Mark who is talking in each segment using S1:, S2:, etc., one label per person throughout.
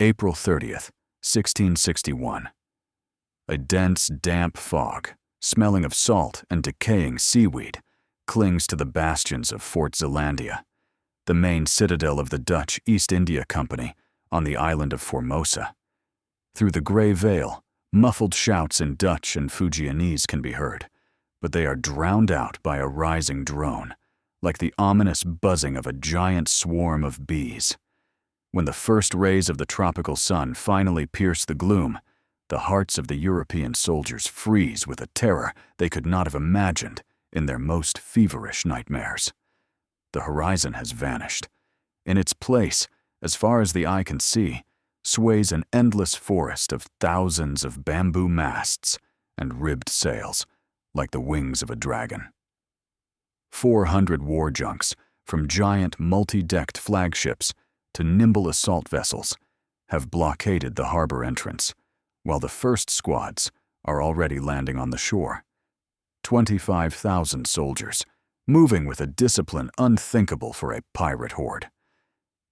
S1: April 30th, 1661. A dense, damp fog, smelling of salt and decaying seaweed, clings to the bastions of Fort Zeelandia, the main citadel of the Dutch East India Company on the island of Formosa. Through the gray veil, muffled shouts in Dutch and Fujianese can be heard, but they are drowned out by a rising drone, like the ominous buzzing of a giant swarm of bees. When the first rays of the tropical sun finally pierce the gloom, the hearts of the European soldiers freeze with a terror they could not have imagined in their most feverish nightmares. The horizon has vanished. In its place, as far as the eye can see, sways an endless forest of thousands of bamboo masts and ribbed sails, like the wings of a dragon. 400 war junks, from giant multi-decked flagships to nimble assault vessels, have blockaded the harbor entrance, while the first squads are already landing on the shore. 25,000 soldiers, moving with a discipline unthinkable for a pirate horde.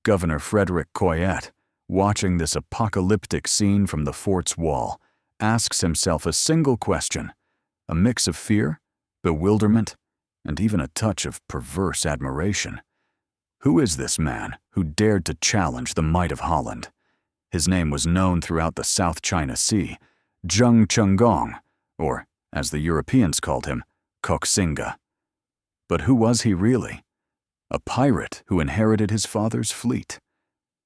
S1: Governor Frederick Coyette, watching this apocalyptic scene from the fort's wall, asks himself a single question, a mix of fear, bewilderment, and even a touch of perverse admiration. Who is this man who dared to challenge the might of Holland? His name was known throughout the South China Sea, Zheng Chenggong, or, as the Europeans called him, Koxinga. But who was he really? A pirate who inherited his father's fleet?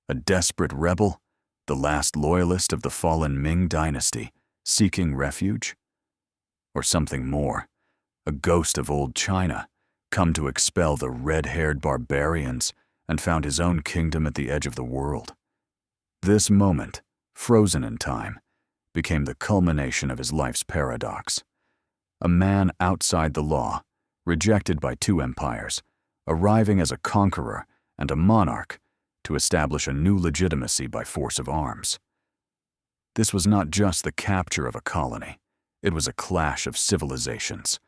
S1: A desperate rebel, the last loyalist of the fallen Ming Dynasty, seeking refuge? Or something more, a ghost of old China, come to expel the red-haired barbarians and found his own kingdom at the edge of the world? This moment, frozen in time, became the culmination of his life's paradox. A man outside the law, rejected by two empires, arriving as a conqueror and a monarch to establish a new legitimacy by force of arms. This was not just the capture of a colony, it was a clash of civilizations,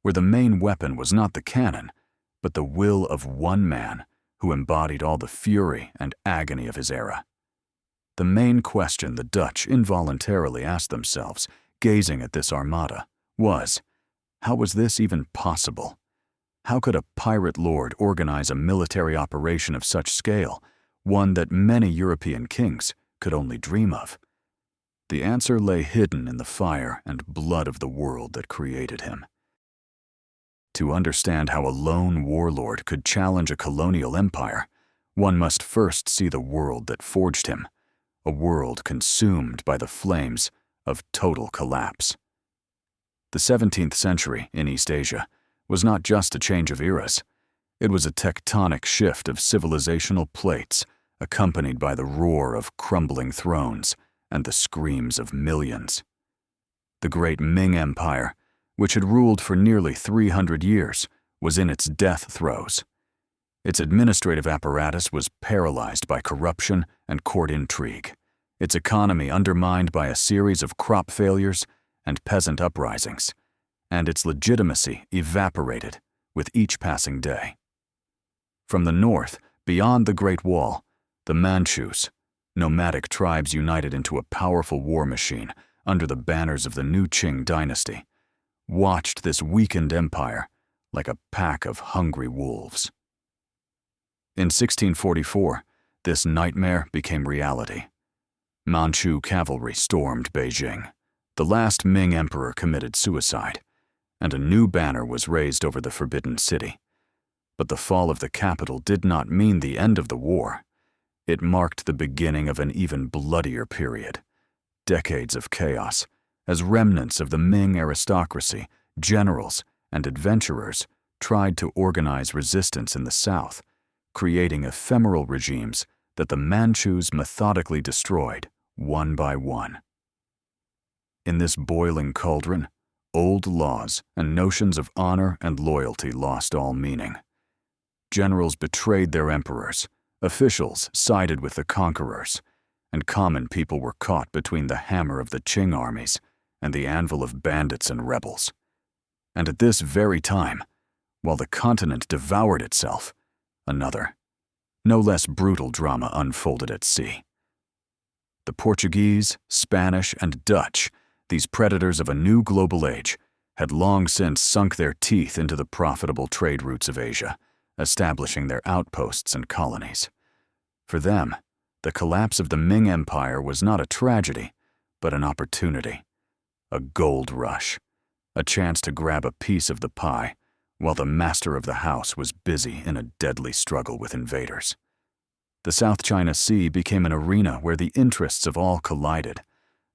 S1: where the main weapon was not the cannon, but the will of one man who embodied all the fury and agony of his era. The main question the Dutch involuntarily asked themselves, gazing at this armada, was, how was this even possible? How could a pirate lord organize a military operation of such scale, one that many European kings could only dream of? The answer lay hidden in the fire and blood of the world that created him. To understand how a lone warlord could challenge a colonial empire, one must first see the world that forged him, a world consumed by the flames of total collapse. The 17th century in East Asia was not just a change of eras. It was a tectonic shift of civilizational plates, accompanied by the roar of crumbling thrones and the screams of millions. The great Ming Empire, which had ruled for nearly 300 years, was in its death throes. Its administrative apparatus was paralyzed by corruption and court intrigue, its economy undermined by a series of crop failures and peasant uprisings, and its legitimacy evaporated with each passing day. From the north, beyond the Great Wall, the Manchus, nomadic tribes united into a powerful war machine under the banners of the new Qing Dynasty, watched this weakened empire like a pack of hungry wolves. In 1644, this nightmare became reality. Manchu cavalry stormed Beijing. The last Ming emperor committed suicide, and a new banner was raised over the Forbidden City. But the fall of the capital did not mean the end of the war. It marked the beginning of an even bloodier period. Decades of chaos, as remnants of the Ming aristocracy, generals, and adventurers tried to organize resistance in the south, creating ephemeral regimes that the Manchus methodically destroyed one by one. In this boiling cauldron, old laws and notions of honor and loyalty lost all meaning. Generals betrayed their emperors, officials sided with the conquerors, and common people were caught between the hammer of the Qing armies and the anvil of bandits and rebels. And at this very time, while the continent devoured itself, another, no less brutal drama unfolded at sea. The Portuguese, Spanish, and Dutch, these predators of a new global age, had long since sunk their teeth into the profitable trade routes of Asia, establishing their outposts and colonies. For them, the collapse of the Ming Empire was not a tragedy, but an opportunity, a gold rush, a chance to grab a piece of the pie while the master of the house was busy in a deadly struggle with invaders. The South China Sea became an arena where the interests of all collided: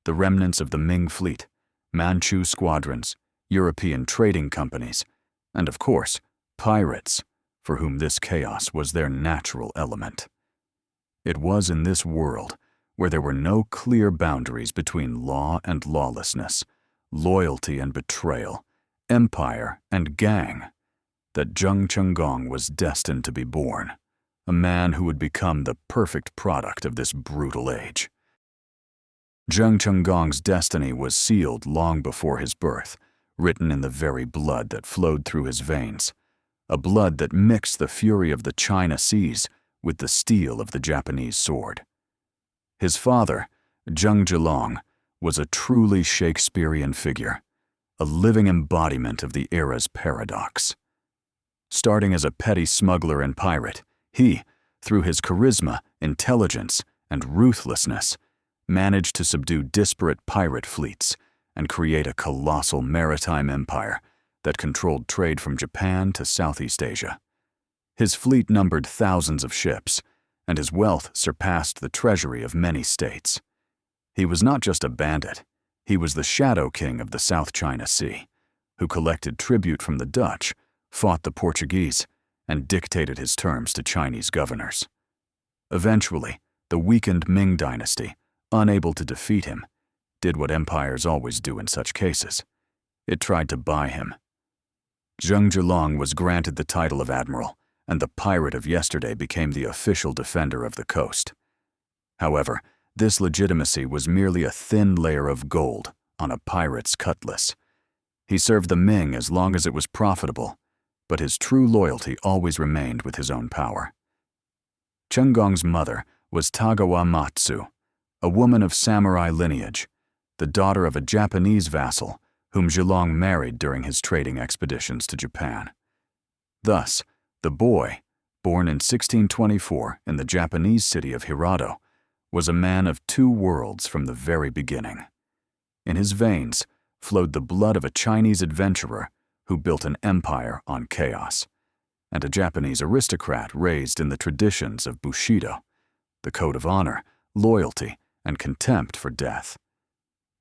S1: the remnants of the Ming fleet, Manchu squadrons, European trading companies, and of course, pirates, for whom this chaos was their natural element. It was in this world, where there were no clear boundaries between law and lawlessness, loyalty and betrayal, empire and gang, that Zheng Chenggong was destined to be born, a man who would become the perfect product of this brutal age. Zheng Chenggong's destiny was sealed long before his birth, written in the very blood that flowed through his veins, a blood that mixed the fury of the China seas with the steel of the Japanese sword. His father, Zheng Chenggong, was a truly Shakespearean figure, a living embodiment of the era's paradox. Starting as a petty smuggler and pirate, he, through his charisma, intelligence, and ruthlessness, managed to subdue disparate pirate fleets and create a colossal maritime empire that controlled trade from Japan to Southeast Asia. His fleet numbered thousands of ships, and his wealth surpassed the treasury of many states. He was not just a bandit, he was the Shadow King of the South China Sea, who collected tribute from the Dutch, fought the Portuguese, and dictated his terms to Chinese governors. Eventually, the weakened Ming Dynasty, unable to defeat him, did what empires always do in such cases. It tried to buy him. Zheng Chenggong was granted the title of admiral, and the pirate of yesterday became the official defender of the coast. However, this legitimacy was merely a thin layer of gold on a pirate's cutlass. He served the Ming as long as it was profitable, but his true loyalty always remained with his own power. Chenggong's mother was Tagawa Matsu, a woman of samurai lineage, the daughter of a Japanese vassal whom Zhilong married during his trading expeditions to Japan. Thus, the boy, born in 1624 in the Japanese city of Hirado, was a man of two worlds from the very beginning. In his veins flowed the blood of a Chinese adventurer who built an empire on chaos, and a Japanese aristocrat raised in the traditions of Bushido, the code of honor, loyalty, and contempt for death.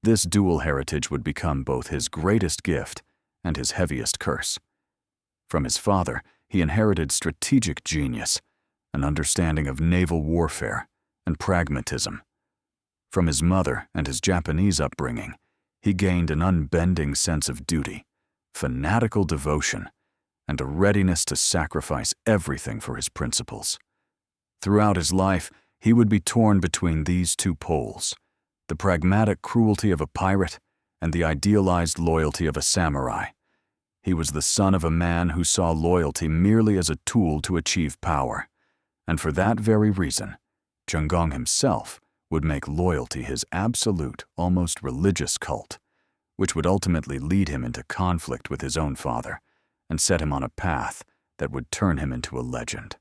S1: This dual heritage would become both his greatest gift and his heaviest curse. From his father, he inherited strategic genius, an understanding of naval warfare, and pragmatism. From his mother and his Japanese upbringing, he gained an unbending sense of duty, fanatical devotion, and a readiness to sacrifice everything for his principles. Throughout his life, he would be torn between these two poles, the pragmatic cruelty of a pirate and the idealized loyalty of a samurai. He was the son of a man who saw loyalty merely as a tool to achieve power, and for that very reason, Chenggong himself would make loyalty his absolute, almost religious cult, which would ultimately lead him into conflict with his own father and set him on a path that would turn him into a legend.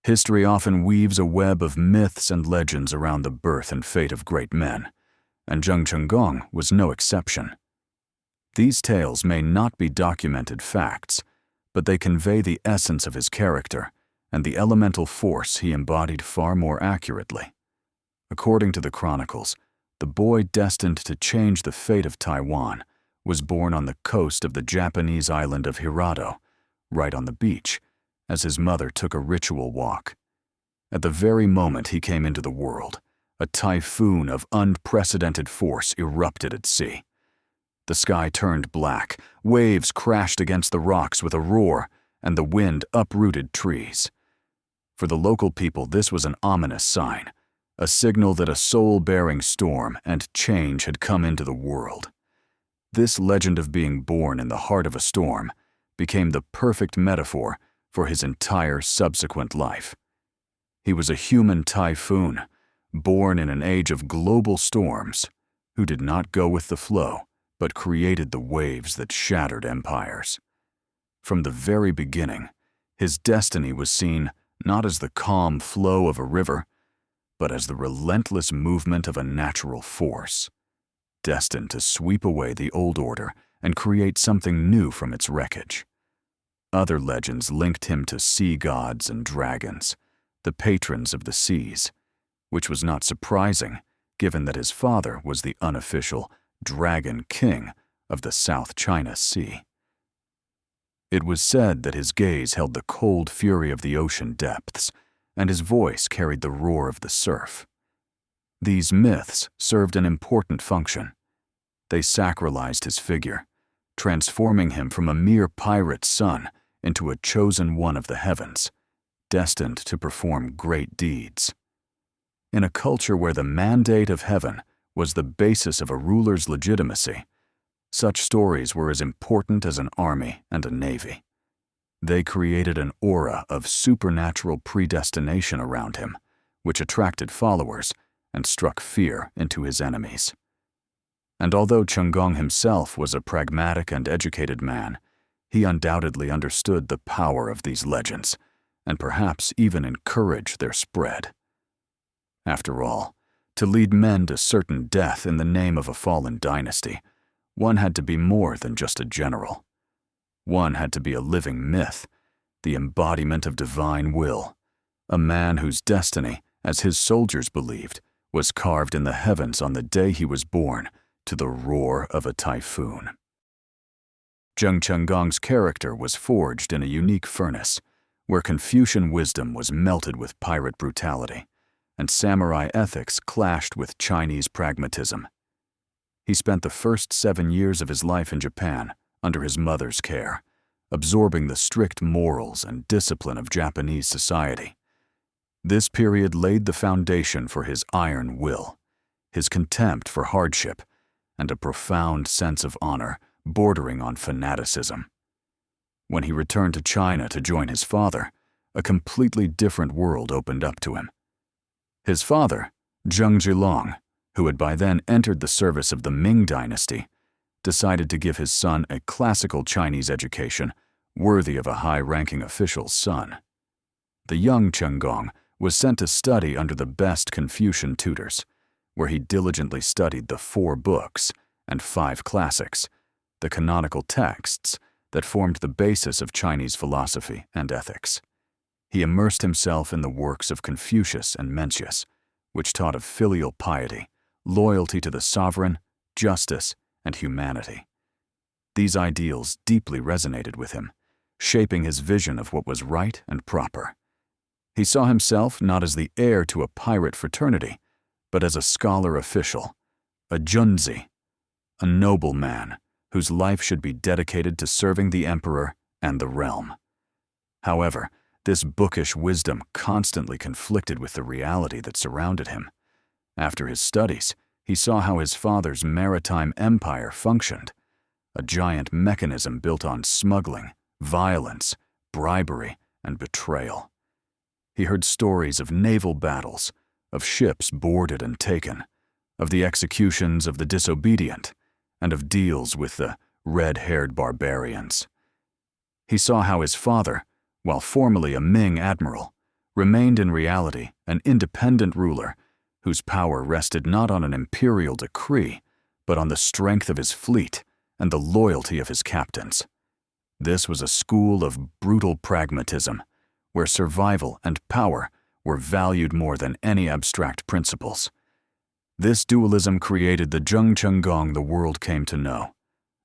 S1: History often weaves a web of myths and legends around the birth and fate of great men, and Zheng Chenggong was no exception. These tales may not be documented facts, but they convey the essence of his character and the elemental force he embodied far more accurately. According to the chronicles, the boy destined to change the fate of Taiwan was born on the coast of the Japanese island of Hirado, right on the beach, as his mother took a ritual walk. At the very moment he came into the world, a typhoon of unprecedented force erupted at sea. The sky turned black, waves crashed against the rocks with a roar, and the wind uprooted trees. For the local people, this was an ominous sign, a signal that a soul-bearing storm and change had come into the world. This legend of being born in the heart of a storm became the perfect metaphor for his entire subsequent life. He was a human typhoon, born in an age of global storms, who did not go with the flow, but created the waves that shattered empires. From the very beginning, his destiny was seen not as the calm flow of a river, but as the relentless movement of a natural force, destined to sweep away the old order and create something new from its wreckage. Other legends linked him to sea gods and dragons, the patrons of the seas, which was not surprising given that his father was the unofficial Dragon King of the South China Sea. It was said that his gaze held the cold fury of the ocean depths, and his voice carried the roar of the surf. These myths served an important function. They sacralized his figure, transforming him from a mere pirate son into a chosen one of the heavens, destined to perform great deeds. In a culture where the mandate of heaven was the basis of a ruler's legitimacy, such stories were as important as an army and a navy. They created an aura of supernatural predestination around him, which attracted followers and struck fear into his enemies. And although Chenggong himself was a pragmatic and educated man, he undoubtedly understood the power of these legends, and perhaps even encouraged their spread. After all, to lead men to certain death in the name of a fallen dynasty, one had to be more than just a general. One had to be a living myth, the embodiment of divine will, a man whose destiny, as his soldiers believed, was carved in the heavens on the day he was born to the roar of a typhoon. Zheng Chenggong's character was forged in a unique furnace, where Confucian wisdom was melted with pirate brutality, and samurai ethics clashed with Chinese pragmatism. He spent the first 7 years of his life in Japan under his mother's care, absorbing the strict morals and discipline of Japanese society. This period laid the foundation for his iron will, his contempt for hardship, and a profound sense of honor bordering on fanaticism. When he returned to China to join his father, a completely different world opened up to him. His father, Zheng Chenggong, who had by then entered the service of the Ming Dynasty, decided to give his son a classical Chinese education worthy of a high-ranking official's son. The young Chenggong was sent to study under the best Confucian tutors, where he diligently studied the 4 books and 5 classics, the canonical texts that formed the basis of Chinese philosophy and ethics. He immersed himself in the works of Confucius and Mencius, which taught of filial piety, loyalty to the sovereign, justice, and humanity. These ideals deeply resonated with him, shaping his vision of what was right and proper. He saw himself not as the heir to a pirate fraternity, but as a scholar official, a junzi, a noble man whose life should be dedicated to serving the emperor and the realm. However, this bookish wisdom constantly conflicted with the reality that surrounded him. After his studies, he saw how his father's maritime empire functioned, a giant mechanism built on smuggling, violence, bribery, and betrayal. He heard stories of naval battles, of ships boarded and taken, of the executions of the disobedient, and of deals with the red-haired barbarians. He saw how his father, while formerly a Ming admiral, remained in reality an independent ruler whose power rested not on an imperial decree, but on the strength of his fleet and the loyalty of his captains. This was a school of brutal pragmatism, where survival and power were valued more than any abstract principles. This dualism created the Zheng Chenggong the world came to know,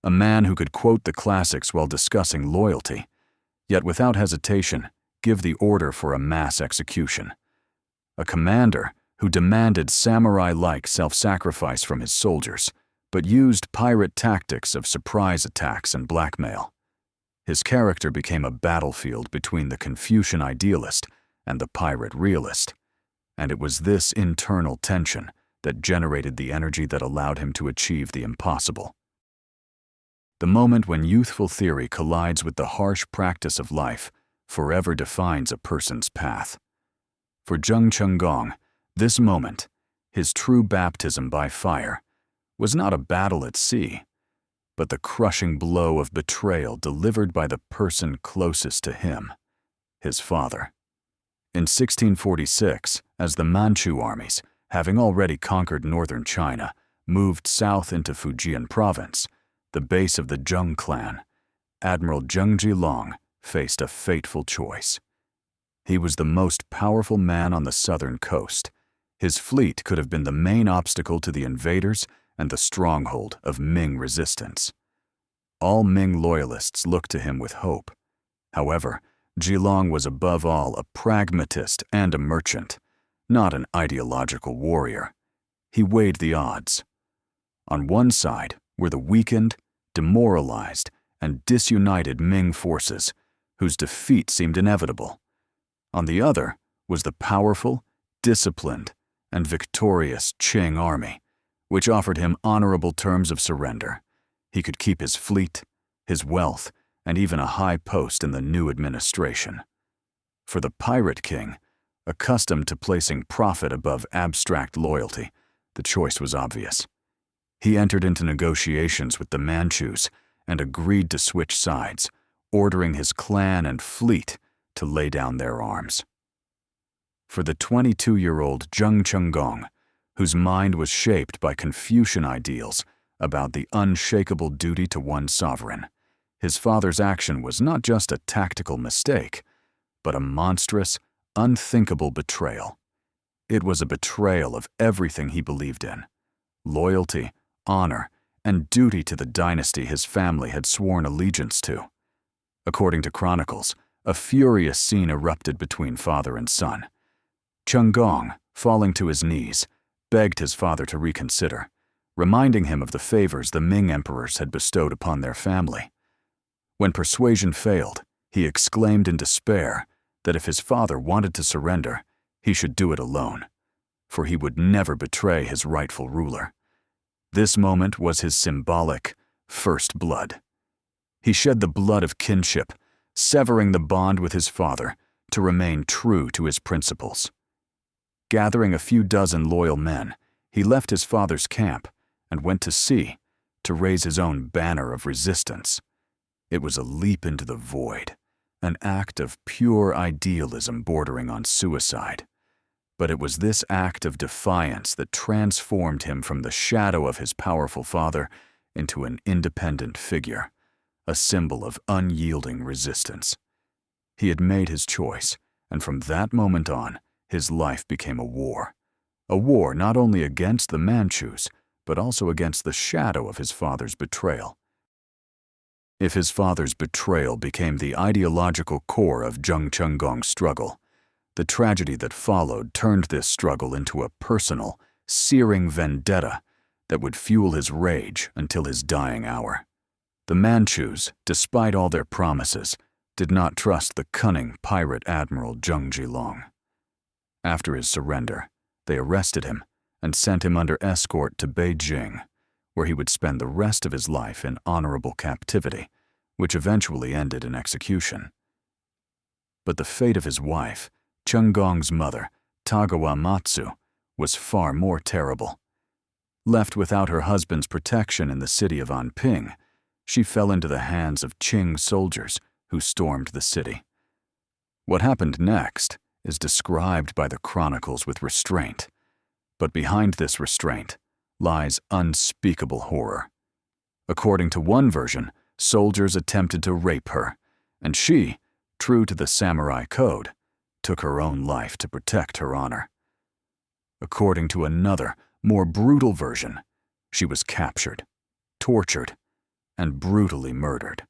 S1: a man who could quote the classics while discussing loyalty, yet without hesitation give the order for a mass execution. A commander who demanded samurai-like self-sacrifice from his soldiers, but used pirate tactics of surprise attacks and blackmail. His character became a battlefield between the Confucian idealist and the pirate realist, and it was this internal tension that generated the energy that allowed him to achieve the impossible. The moment when youthful theory collides with the harsh practice of life forever defines a person's path. For Zheng Chenggong, this moment, his true baptism by fire, was not a battle at sea, but the crushing blow of betrayal delivered by the person closest to him, his father. In 1646, as the Manchu armies, having already conquered northern China, moved south into Fujian province, the base of the Zheng clan, Admiral Zheng Chenggong faced a fateful choice. He was the most powerful man on the southern coast. His fleet could have been the main obstacle to the invaders and the stronghold of Ming resistance. All Ming loyalists looked to him with hope. However, Chenggong was above all a pragmatist and a merchant, not an ideological warrior. He weighed the odds. On one side were the weakened, demoralized, and disunited Ming forces, whose defeat seemed inevitable. On the other was the powerful, disciplined, and victorious Qing army, which offered him honorable terms of surrender. He could keep his fleet, his wealth, and even a high post in the new administration. For the pirate king, accustomed to placing profit above abstract loyalty, the choice was obvious. He entered into negotiations with the Manchus and agreed to switch sides, ordering his clan and fleet to lay down their arms. For the 22-year-old Zheng Chenggong, whose mind was shaped by Confucian ideals about the unshakable duty to one's sovereign, his father's action was not just a tactical mistake, but a monstrous, unthinkable betrayal. It was a betrayal of everything he believed in: loyalty, honor, and duty to the dynasty his family had sworn allegiance to. According to chronicles, a furious scene erupted between father and son. Chenggong, falling to his knees, begged his father to reconsider, reminding him of the favors the Ming emperors had bestowed upon their family. When persuasion failed, he exclaimed in despair that if his father wanted to surrender, he should do it alone, for he would never betray his rightful ruler. This moment was his symbolic first blood. He shed the blood of kinship, severing the bond with his father to remain true to his principles. Gathering a few dozen loyal men, he left his father's camp and went to sea to raise his own banner of resistance. It was a leap into the void, an act of pure idealism bordering on suicide. But it was this act of defiance that transformed him from the shadow of his powerful father into an independent figure, a symbol of unyielding resistance. He had made his choice, and from that moment on, his life became a war not only against the Manchus, but also against the shadow of his father's betrayal. If his father's betrayal became the ideological core of Zheng Chenggong's struggle, the tragedy that followed turned this struggle into a personal, searing vendetta that would fuel his rage until his dying hour. The Manchus, despite all their promises, did not trust the cunning pirate admiral Zheng Chenggong. After his surrender, they arrested him and sent him under escort to Beijing, where he would spend the rest of his life in honorable captivity, which eventually ended in execution. But the fate of his wife, Chenggong's mother, Tagawa Matsu, was far more terrible. Left without her husband's protection in the city of Anping, she fell into the hands of Qing soldiers who stormed the city. What happened next is described by the chronicles with restraint, but behind this restraint lies unspeakable horror. According to one version, soldiers attempted to rape her, and she, true to the samurai code, took her own life to protect her honor. According to another, more brutal version, she was captured, tortured, and brutally murdered.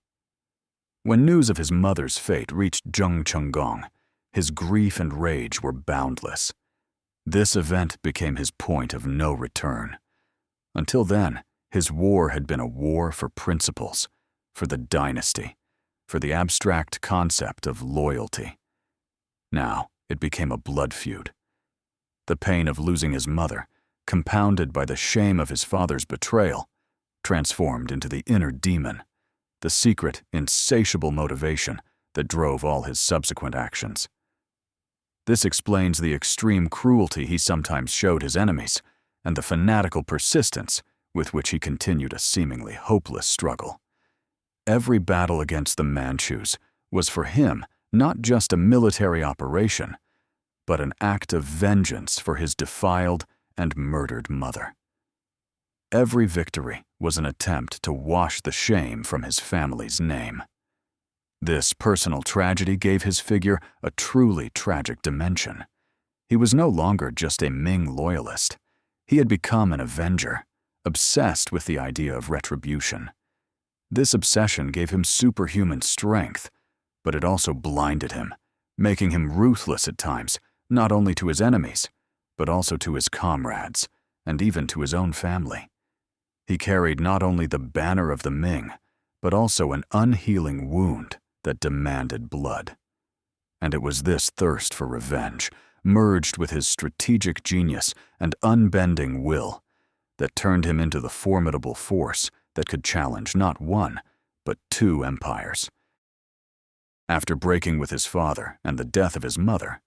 S1: When news of his mother's fate reached Zheng Chenggong, his grief and rage were boundless. This event became his point of no return. Until then, his war had been a war for principles, for the dynasty, for the abstract concept of loyalty. Now it became a blood feud. The pain of losing his mother, compounded by the shame of his father's betrayal, transformed into the inner demon, the secret, insatiable motivation that drove all his subsequent actions. This explains the extreme cruelty he sometimes showed his enemies, and the fanatical persistence with which he continued a seemingly hopeless struggle. Every battle against the Manchus was for him not just a military operation, but an act of vengeance for his defiled and murdered mother. Every victory was an attempt to wash the shame from his family's name. This personal tragedy gave his figure a truly tragic dimension. He was no longer just a Ming loyalist. He had become an avenger, obsessed with the idea of retribution. This obsession gave him superhuman strength, but it also blinded him, making him ruthless at times, not only to his enemies, but also to his comrades, and even to his own family. He carried not only the banner of the Ming, but also an unhealing wound that demanded blood. And it was this thirst for revenge, merged with his strategic genius and unbending will, that turned him into the formidable force that could challenge not one, but two empires. After breaking with his father and the death of his mother,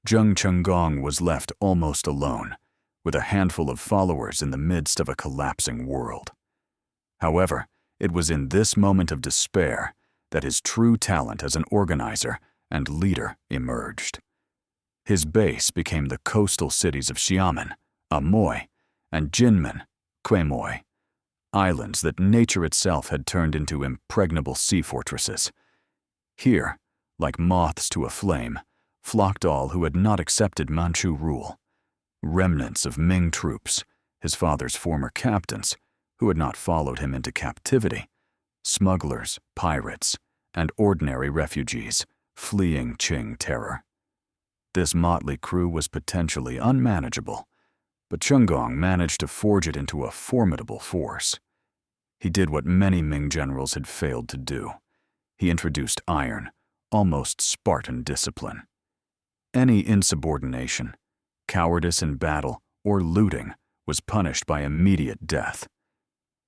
S1: Zheng Chenggong was left almost alone, with a handful of followers in the midst of a collapsing world. However, it was in this moment of despair that his true talent as an organizer and leader emerged. His base became the coastal cities of Xiamen, Amoy, and Jinmen, Quemoy, islands that nature itself had turned into impregnable sea fortresses. Here, like moths to a flame, flocked all who had not accepted Manchu rule. Remnants of Ming troops, his father's former captains, who had not followed him into captivity, smugglers, pirates, and ordinary refugees fleeing Qing terror. This motley crew was potentially unmanageable, but Chenggong managed to forge it into a formidable force. He did what many Ming generals had failed to do. He introduced iron, almost Spartan discipline. Any insubordination, cowardice in battle, or looting was punished by immediate death.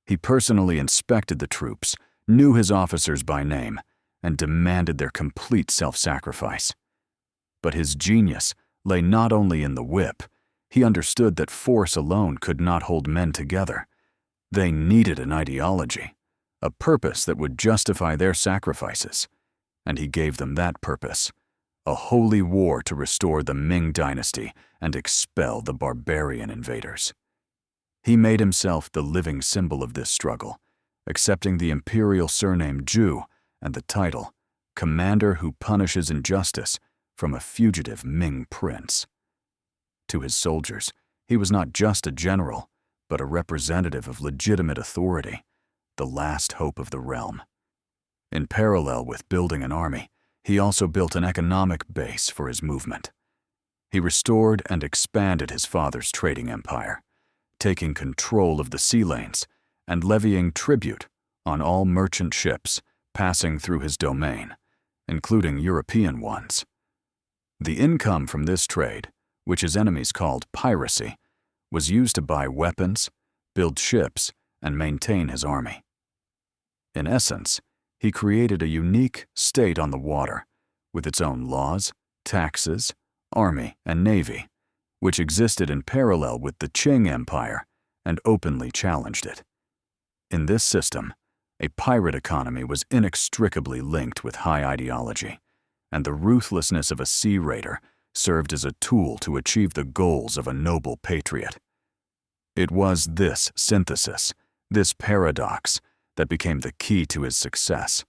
S1: He personally inspected the troops, knew his officers by name, and demanded their complete self-sacrifice. But his genius lay not only in the whip. He understood that force alone could not hold men together. They needed an ideology, a purpose that would justify their sacrifices, and he gave them that purpose: a holy war to restore the Ming Dynasty and expel the barbarian invaders. He made himself the living symbol of this struggle, accepting the imperial surname Zhu and the title Commander who punishes injustice from a fugitive Ming prince. To his soldiers, he was not just a general, but a representative of legitimate authority, the last hope of the realm. In parallel with building an army, he also built an economic base for his movement. He restored and expanded his father's trading empire, taking control of the sea lanes and levying tribute on all merchant ships passing through his domain, including European ones. The income from this trade, which his enemies called piracy, was used to buy weapons, build ships, and maintain his army. In essence, he created a unique state on the water, with its own laws, taxes, army, and navy, which existed in parallel with the Qing Empire and openly challenged it. In this system, a pirate economy was inextricably linked with high ideology, and the ruthlessness of a sea raider served as a tool to achieve the goals of a noble patriot. It was this synthesis, this paradox, that became the key to his success.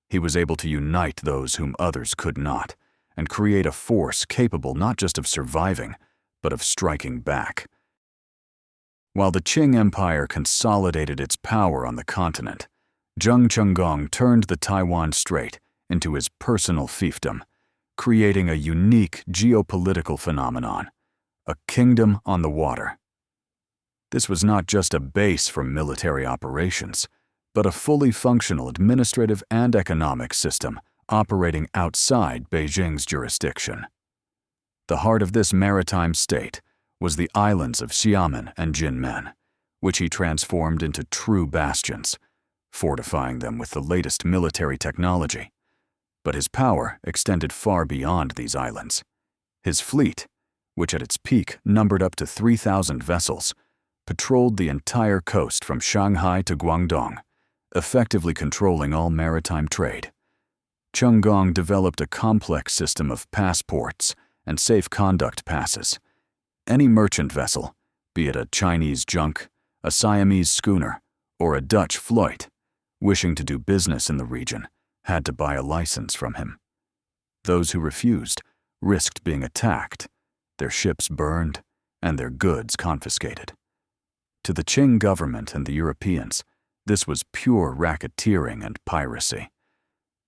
S1: He was able to unite those whom others could not, and create a force capable not just of surviving, but of striking back. While the Qing Empire consolidated its power on the continent, Zheng Chenggong turned the Taiwan Strait into his personal fiefdom, creating a unique geopolitical phenomenon, a kingdom on the water. This was not just a base for military operations, but a fully functional administrative and economic system operating outside Beijing's jurisdiction. The heart of this maritime state was the islands of Xiamen and Jinmen, which he transformed into true bastions, fortifying them with the latest military technology. But his power extended far beyond these islands. His fleet, which at its peak numbered up to 3,000 vessels, patrolled the entire coast from Shanghai to Guangdong, effectively controlling all maritime trade. Chenggong developed a complex system of passports and safe conduct passes. Any merchant vessel, be it a Chinese junk, a Siamese schooner, or a Dutch fleet, wishing to do business in the region, had to buy a license from him. Those who refused risked being attacked, their ships burned, and their goods confiscated. To the Qing government and the Europeans, this was pure racketeering and piracy.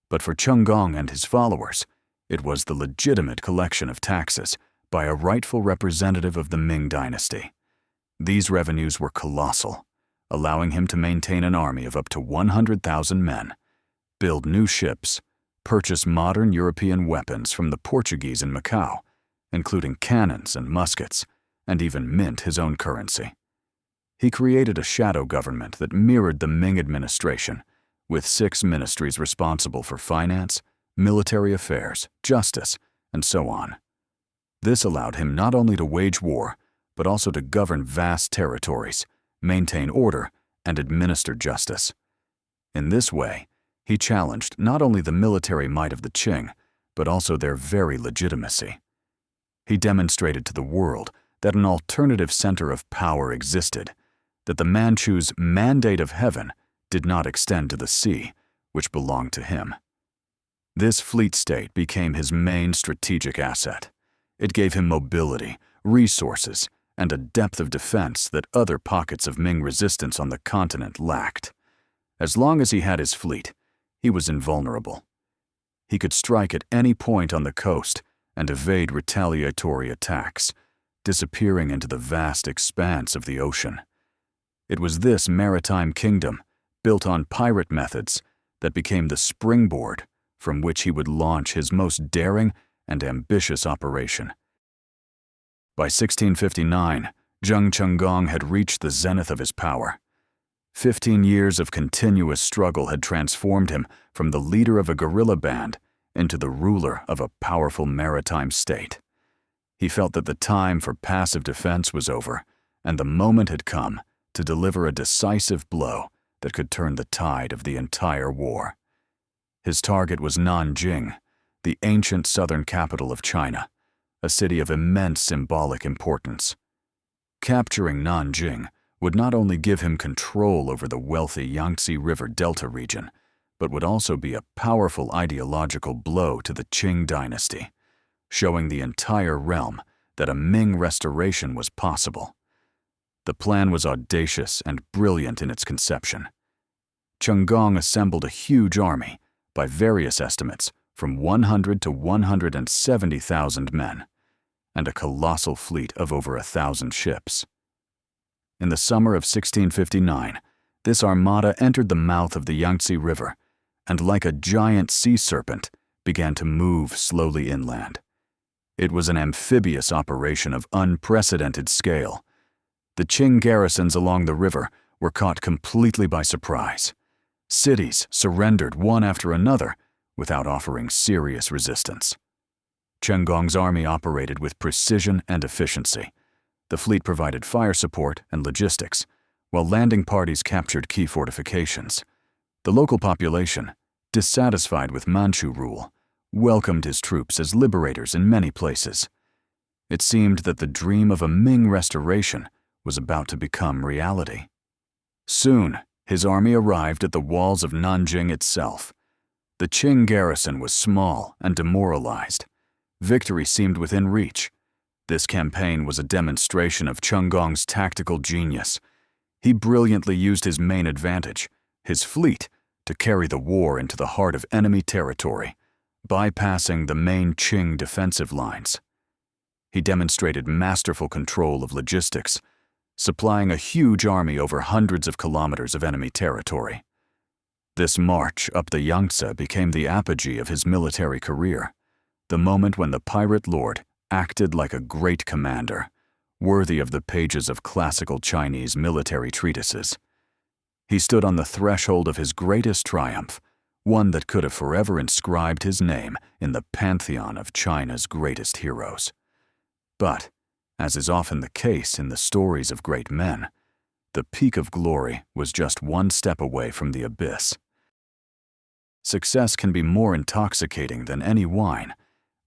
S1: But for Chenggong and his followers, it was the legitimate collection of taxes by a rightful representative of the Ming Dynasty. These revenues were colossal, allowing him to maintain an army of up to 100,000 men, build new ships, purchase modern European weapons from the Portuguese in Macau, including cannons and muskets, and even mint his own currency. He created a shadow government that mirrored the Ming administration, with 6 ministries responsible for finance, military affairs, justice, and so on. This allowed him not only to wage war, but also to govern vast territories, maintain order, and administer justice. In this way, he challenged not only the military might of the Qing, but also their very legitimacy. He demonstrated to the world that an alternative center of power existed, that the Manchu's mandate of heaven did not extend to the sea, which belonged to him. This fleet state became his main strategic asset. It gave him mobility, resources, and a depth of defense that other pockets of Ming resistance on the continent lacked. As long as he had his fleet, he was invulnerable. He could strike at any point on the coast and evade retaliatory attacks, disappearing into the vast expanse of the ocean. It was this maritime kingdom, built on pirate methods, that became the springboard from which he would launch his most daring and ambitious operation. By 1659, Zheng Chenggong had reached the zenith of his power. 15 years of continuous struggle had transformed him from the leader of a guerrilla band into the ruler of a powerful maritime state. He felt that the time for passive defense was over, and the moment had come to deliver a decisive blow that could turn the tide of the entire war. His target was Nanjing, the ancient southern capital of China, a city of immense symbolic importance. Capturing Nanjing would not only give him control over the wealthy Yangtze River Delta region, but would also be a powerful ideological blow to the Qing Dynasty, showing the entire realm that a Ming restoration was possible. The plan was audacious and brilliant in its conception. Chenggong assembled a huge army, by various estimates, from 100 to 170,000 men, and a colossal fleet of over 1,000 ships. In the summer of 1659, this armada entered the mouth of the Yangtze River, and like a giant sea serpent, began to move slowly inland. It was an amphibious operation of unprecedented scale. The Qing garrisons along the river were caught completely by surprise. Cities surrendered one after another without offering serious resistance. Chenggong's army operated with precision and efficiency. The fleet provided fire support and logistics, while landing parties captured key fortifications. The local population, dissatisfied with Manchu rule, welcomed his troops as liberators in many places. It seemed that the dream of a Ming restoration was about to become reality. Soon, his army arrived at the walls of Nanjing itself. The Qing garrison was small and demoralized. Victory seemed within reach. This campaign was a demonstration of Chenggong's tactical genius. He brilliantly used his main advantage, his fleet, to carry the war into the heart of enemy territory, bypassing the main Qing defensive lines. He demonstrated masterful control of logistics, supplying a huge army over hundreds of kilometers of enemy territory. This march up the Yangtze became the apogee of his military career, the moment when the pirate lord acted like a great commander, worthy of the pages of classical Chinese military treatises. He stood on the threshold of his greatest triumph, one that could have forever inscribed his name in the pantheon of China's greatest heroes. But, as is often the case in the stories of great men, The peak of glory was just one step away from the abyss. Success can be more intoxicating than any wine,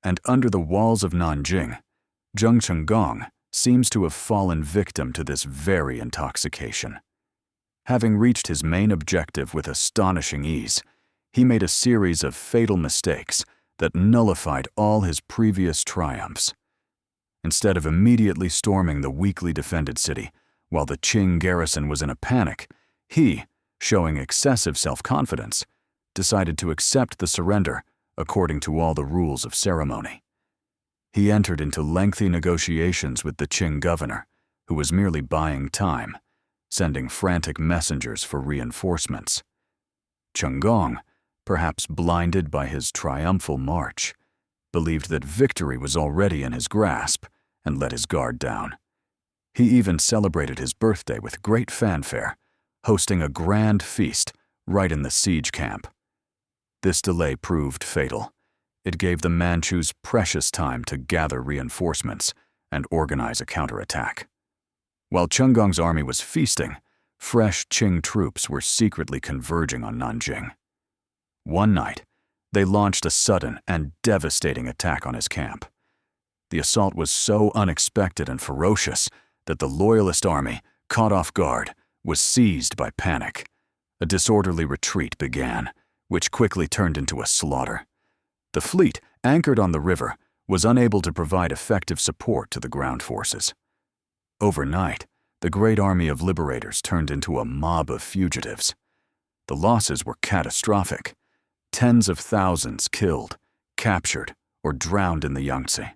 S1: and under the walls of Nanjing, Zheng Chenggong seems to have fallen victim to this very intoxication. Having reached his main objective with astonishing ease, he made a series of fatal mistakes that nullified all his previous triumphs. Instead of immediately storming the weakly defended city while the Qing garrison was in a panic, he, showing excessive self-confidence, decided to accept the surrender according to all the rules of ceremony. He entered into lengthy negotiations with the Qing governor, who was merely buying time, sending frantic messengers for reinforcements. Chenggong, perhaps blinded by his triumphal march, believed that victory was already in his grasp and let his guard down. He even celebrated his birthday with great fanfare, hosting a grand feast right in the siege camp. This delay proved fatal. It gave the Manchus precious time to gather reinforcements and organize a counterattack. While Chenggong's army was feasting, fresh Qing troops were secretly converging on Nanjing. One night, they launched a sudden and devastating attack on his camp. The assault was so unexpected and ferocious that the Loyalist army, caught off guard, was seized by panic. A disorderly retreat began, which quickly turned into a slaughter. The fleet, anchored on the river, was unable to provide effective support to the ground forces. Overnight, the great army of liberators turned into a mob of fugitives. The losses were catastrophic. Tens of thousands killed, captured, or drowned in the Yangtze.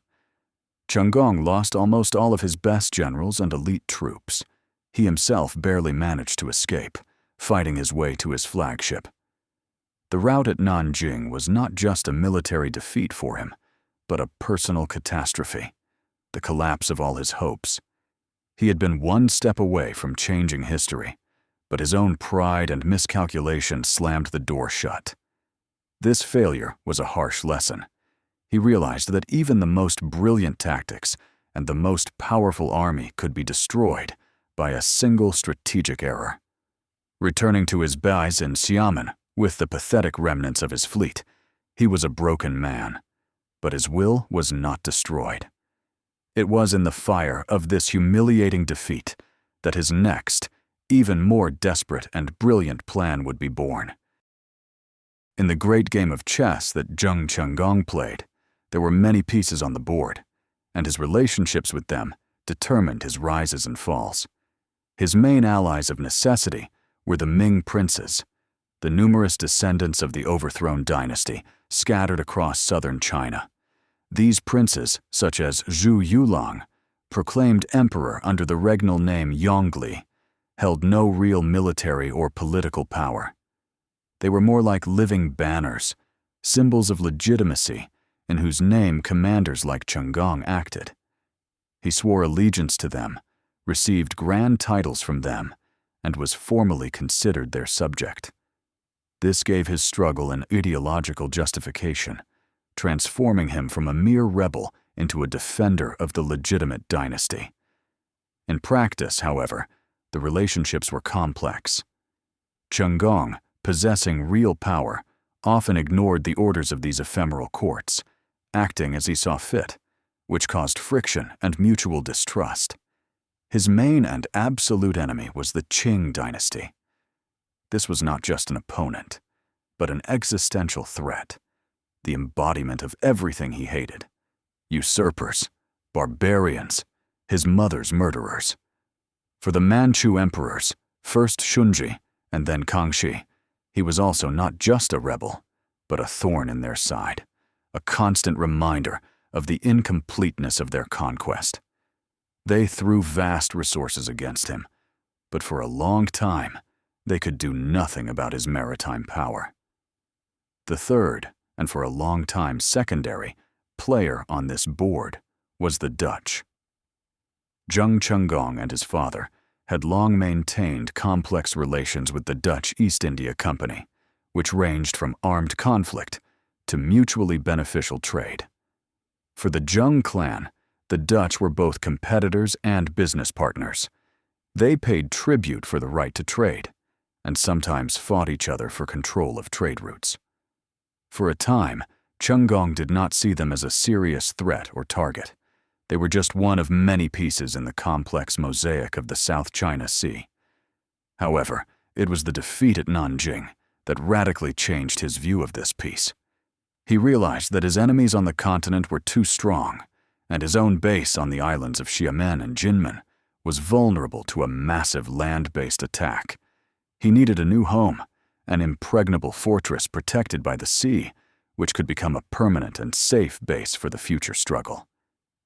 S1: Chenggong lost almost all of his best generals and elite troops. He himself barely managed to escape, fighting his way to his flagship. The rout at Nanjing was not just a military defeat for him, but a personal catastrophe, the collapse of all his hopes. He had been one step away from changing history, but his own pride and miscalculation slammed the door shut. This failure was a harsh lesson. He realized that even the most brilliant tactics and the most powerful army could be destroyed by a single strategic error. Returning to his base in Xiamen with the pathetic remnants of his fleet, he was a broken man, but his will was not destroyed. It was in the fire of this humiliating defeat that his next, even more desperate and brilliant plan would be born. In the great game of chess that Zheng Chenggong played, there were many pieces on the board, and his relationships with them determined his rises and falls. His main allies of necessity were the Ming princes, the numerous descendants of the overthrown dynasty scattered across southern China. These princes, such as Zhu Yulang, proclaimed emperor under the regnal name Yongli, held no real military or political power. They were more like living banners, symbols of legitimacy, in whose name commanders like Chenggong acted. He swore allegiance to them, received grand titles from them, and was formally considered their subject. This gave his struggle an ideological justification, transforming him from a mere rebel into a defender of the legitimate dynasty. In practice, however, the relationships were complex. Chenggong, possessing real power, often ignored the orders of these ephemeral courts, acting as he saw fit, which caused friction and mutual distrust. His main and absolute enemy was the Qing Dynasty. This was not just an opponent, but an existential threat, the embodiment of everything he hated: usurpers, barbarians, his mother's murderers. For the Manchu emperors, first Shunji and then Kangxi, he was also not just a rebel, but a thorn in their side, a constant reminder of the incompleteness of their conquest. They threw vast resources against him, but for a long time, they could do nothing about his maritime power. The third, and for a long time secondary, player on this board was the Dutch. Zheng Chenggong and his father had long maintained complex relations with the Dutch East India Company, which ranged from armed conflict to mutually beneficial trade. For the Zheng clan, the Dutch were both competitors and business partners. They paid tribute for the right to trade, and sometimes fought each other for control of trade routes. For a time, Chenggong did not see them as a serious threat or target. They were just one of many pieces in the complex mosaic of the South China Sea. However, it was the defeat at Nanjing that radically changed his view of this piece. He realized that his enemies on the continent were too strong, and his own base on the islands of Xiamen and Jinmen was vulnerable to a massive land-based attack. He needed a new home, an impregnable fortress protected by the sea, which could become a permanent and safe base for the future struggle.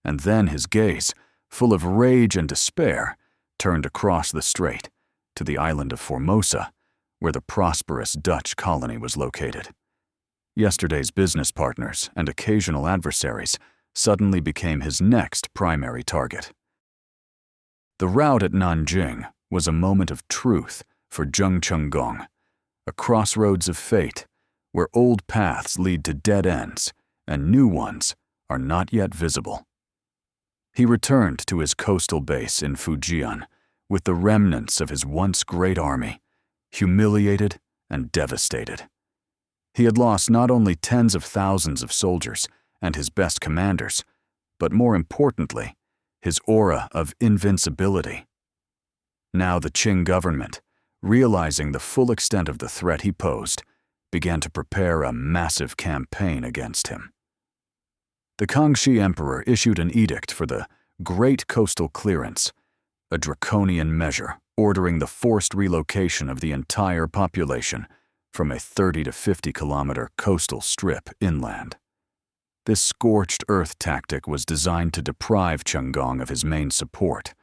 S1: And then his gaze, full of rage and despair, turned across the strait to the island of Formosa, where the prosperous Dutch colony was located. Yesterday's business partners and occasional adversaries suddenly became his next primary target. The rout at Nanjing was a moment of truth for Zheng Chenggong, a crossroads of fate where old paths lead to dead ends and new ones are not yet visible. He returned to his coastal base in Fujian with the remnants of his once great army, humiliated and devastated. He had lost not only tens of thousands of soldiers and his best commanders, but more importantly, his aura of invincibility. Now the Qing government, realizing the full extent of the threat he posed, began to prepare a massive campaign against him. The Kangxi Emperor issued an edict for the Great Coastal Clearance, a draconian measure ordering the forced relocation of the entire population from a 30 to 50 kilometer coastal strip inland. This scorched earth tactic was designed to deprive Chenggong of his main support,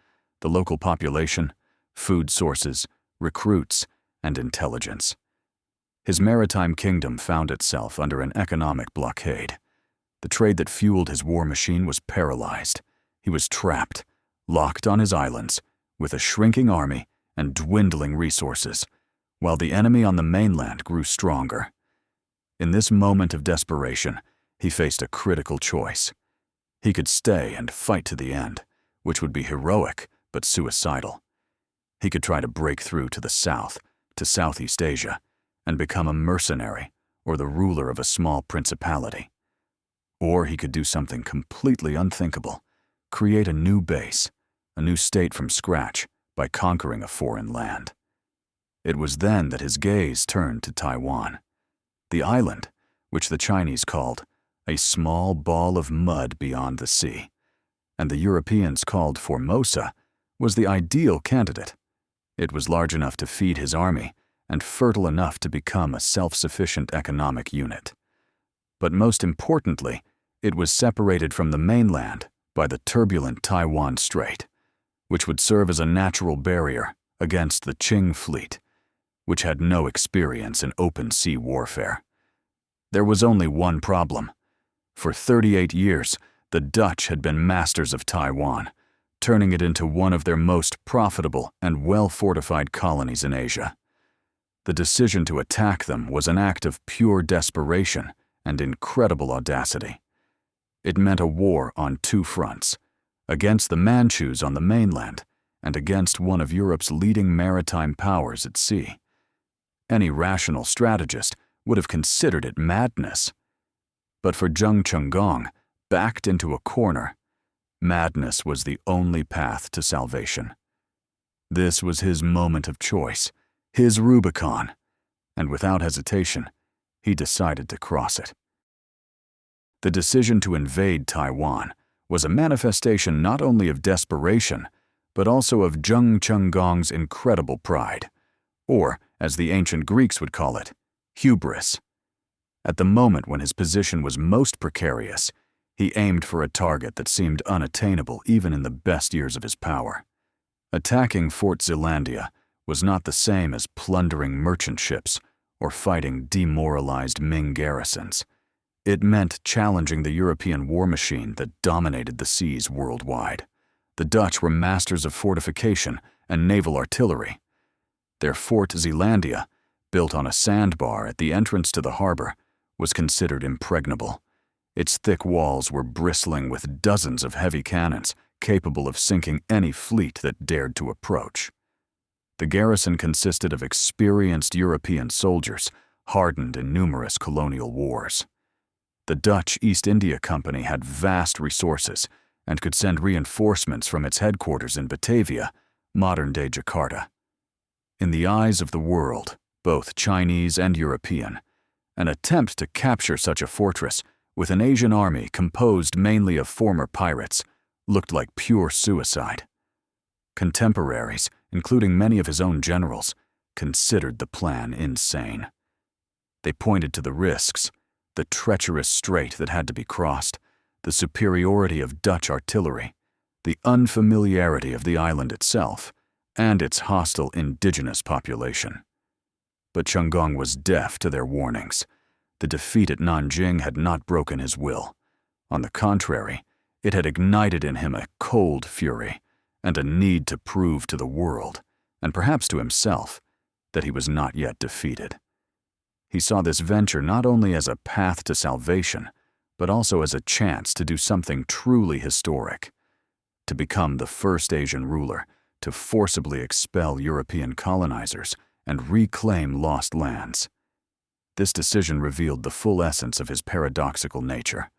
S1: the local population, food sources, recruits, and intelligence. His maritime kingdom found itself under an economic blockade. The trade that fueled his war machine was paralyzed. He was trapped, locked on his islands, with a shrinking army and dwindling resources, while the enemy on the mainland grew stronger. In this moment of desperation, he faced a critical choice. He could stay and fight to the end, which would be heroic but suicidal. He could try to break through to the south, to Southeast Asia, and become a mercenary or the ruler of a small principality. Or he could do something completely unthinkable, create a new base, a new state from scratch by conquering a foreign land. It was then that his gaze turned to Taiwan, the island, which the Chinese called a small ball of mud beyond the sea, and the Europeans called Formosa, was the ideal candidate. It was large enough to feed his army and fertile enough to become a self-sufficient economic unit. But most importantly, it was separated from the mainland by the turbulent Taiwan Strait, which would serve as a natural barrier against the Qing fleet, which had no experience in open sea warfare. There was only one problem. For 38 years, the Dutch had been masters of Taiwan, turning it into one of their most profitable and well-fortified colonies in Asia. The decision to attack them was an act of pure desperation and incredible audacity. It meant a war on two fronts, against the Manchus on the mainland and against one of Europe's leading maritime powers at sea. Any rational strategist would have considered it madness. But for Zheng Chenggong, backed into a corner, madness was the only path to salvation. This was his moment of choice, his Rubicon, and without hesitation, he decided to cross it. The decision to invade Taiwan was a manifestation not only of desperation, but also of Zheng Chenggong's incredible pride, or, as the ancient Greeks would call it, hubris. At the moment when his position was most precarious, he aimed for a target that seemed unattainable even in the best years of his power. Attacking Fort Zeelandia was not the same as plundering merchant ships or fighting demoralized Ming garrisons. It meant challenging the European war machine that dominated the seas worldwide. The Dutch were masters of fortification and naval artillery. Their Fort Zeelandia, built on a sandbar at the entrance to the harbor, was considered impregnable. Its thick walls were bristling with dozens of heavy cannons capable of sinking any fleet that dared to approach. The garrison consisted of experienced European soldiers, hardened in numerous colonial wars. The Dutch East India Company had vast resources and could send reinforcements from its headquarters in Batavia, modern-day Jakarta. In the eyes of the world, both Chinese and European, an attempt to capture such a fortress with an Asian army composed mainly of former pirates looked like pure suicide. Contemporaries, including many of his own generals, considered the plan insane. They pointed to the risks, the treacherous strait that had to be crossed, the superiority of Dutch artillery, the unfamiliarity of the island itself, and its hostile indigenous population. But Chenggong was deaf to their warnings. The defeat at Nanjing had not broken his will. On the contrary, it had ignited in him a cold fury and a need to prove to the world, and perhaps to himself, that he was not yet defeated. He saw this venture not only as a path to salvation, but also as a chance to do something truly historic, to become the first Asian ruler to forcibly expel European colonizers and reclaim lost lands. This decision revealed the full essence of his paradoxical nature.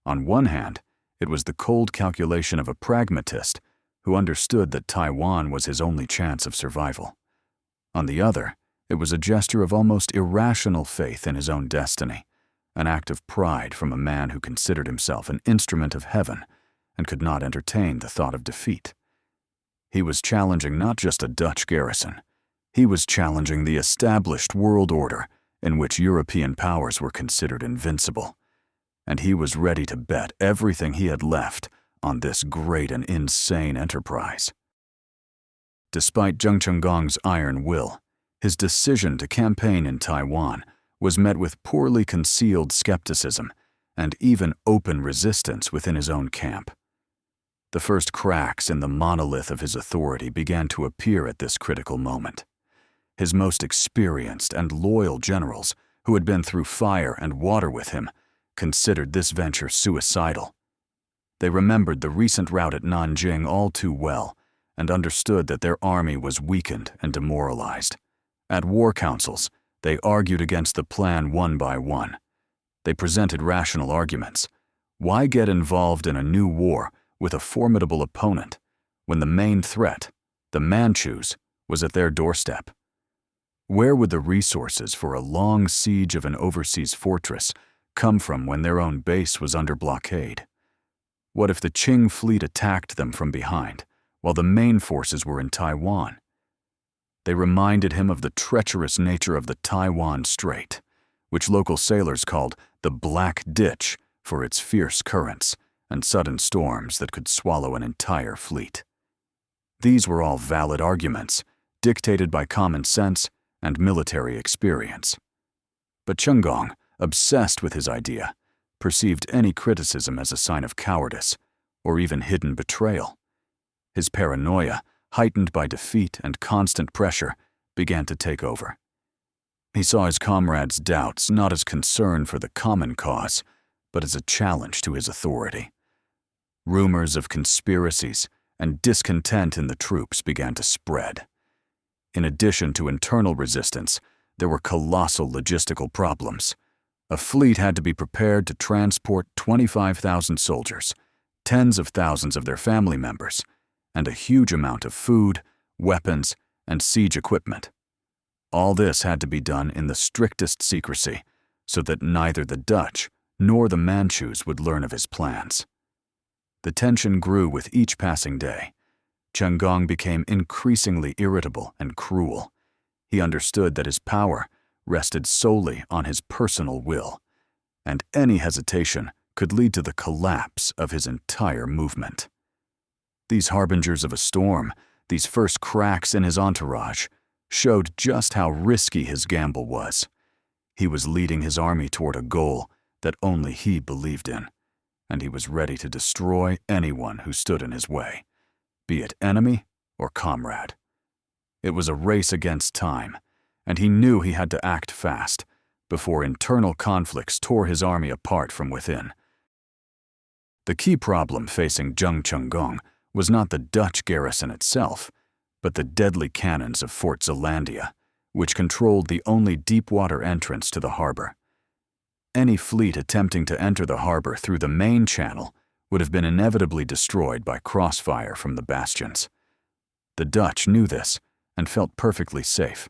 S1: On one hand, it was the cold calculation of a pragmatist who understood that Taiwan was his only chance of survival. On the other, it was a gesture of almost irrational faith in his own destiny, an act of pride from a man who considered himself an instrument of heaven and could not entertain the thought of defeat. He was challenging not just a Dutch garrison, he was challenging the established world order in which European powers were considered invincible, and he was ready to bet everything he had left on this great and insane enterprise. Despite Zheng Chenggong's iron will, his decision to campaign in Taiwan was met with poorly concealed skepticism and even open resistance within his own camp. The first cracks in the monolith of his authority began to appear at this critical moment. His most experienced and loyal generals, who had been through fire and water with him, considered this venture suicidal. They remembered the recent rout at Nanjing all too well and understood that their army was weakened and demoralized. At war councils, they argued against the plan one by one. They presented rational arguments. Why get involved in a new war with a formidable opponent when the main threat, the Manchus, was at their doorstep? Where would the resources for a long siege of an overseas fortress come from when their own base was under blockade? What if the Qing fleet attacked them from behind while the main forces were in Taiwan? They reminded him of the treacherous nature of the Taiwan Strait, which local sailors called the Black Ditch for its fierce currents and sudden storms that could swallow an entire fleet. These were all valid arguments, dictated by common sense and military experience. But Chenggong, obsessed with his idea, perceived any criticism as a sign of cowardice or even hidden betrayal. His paranoia, heightened by defeat and constant pressure, began to take over. He saw his comrades' doubts not as concern for the common cause, but as a challenge to his authority. Rumors of conspiracies and discontent in the troops began to spread. In addition to internal resistance, there were colossal logistical problems. A fleet had to be prepared to transport 25,000 soldiers, tens of thousands of their family members, and a huge amount of food, weapons, and siege equipment. All this had to be done in the strictest secrecy, so that neither the Dutch nor the Manchus would learn of his plans. The tension grew with each passing day. Chenggong became increasingly irritable and cruel. He understood that his power rested solely on his personal will, and any hesitation could lead to the collapse of his entire movement. These harbingers of a storm, these first cracks in his entourage, showed just how risky his gamble was. He was leading his army toward a goal that only he believed in, and he was ready to destroy anyone who stood in his way, be it enemy or comrade. It was a race against time, and he knew he had to act fast before internal conflicts tore his army apart from within. The key problem facing Zheng Chenggong was not the Dutch garrison itself, but the deadly cannons of Fort Zeelandia, which controlled the only deep-water entrance to the harbor. Any fleet attempting to enter the harbor through the main channel would have been inevitably destroyed by crossfire from the bastions. The Dutch knew this and felt perfectly safe.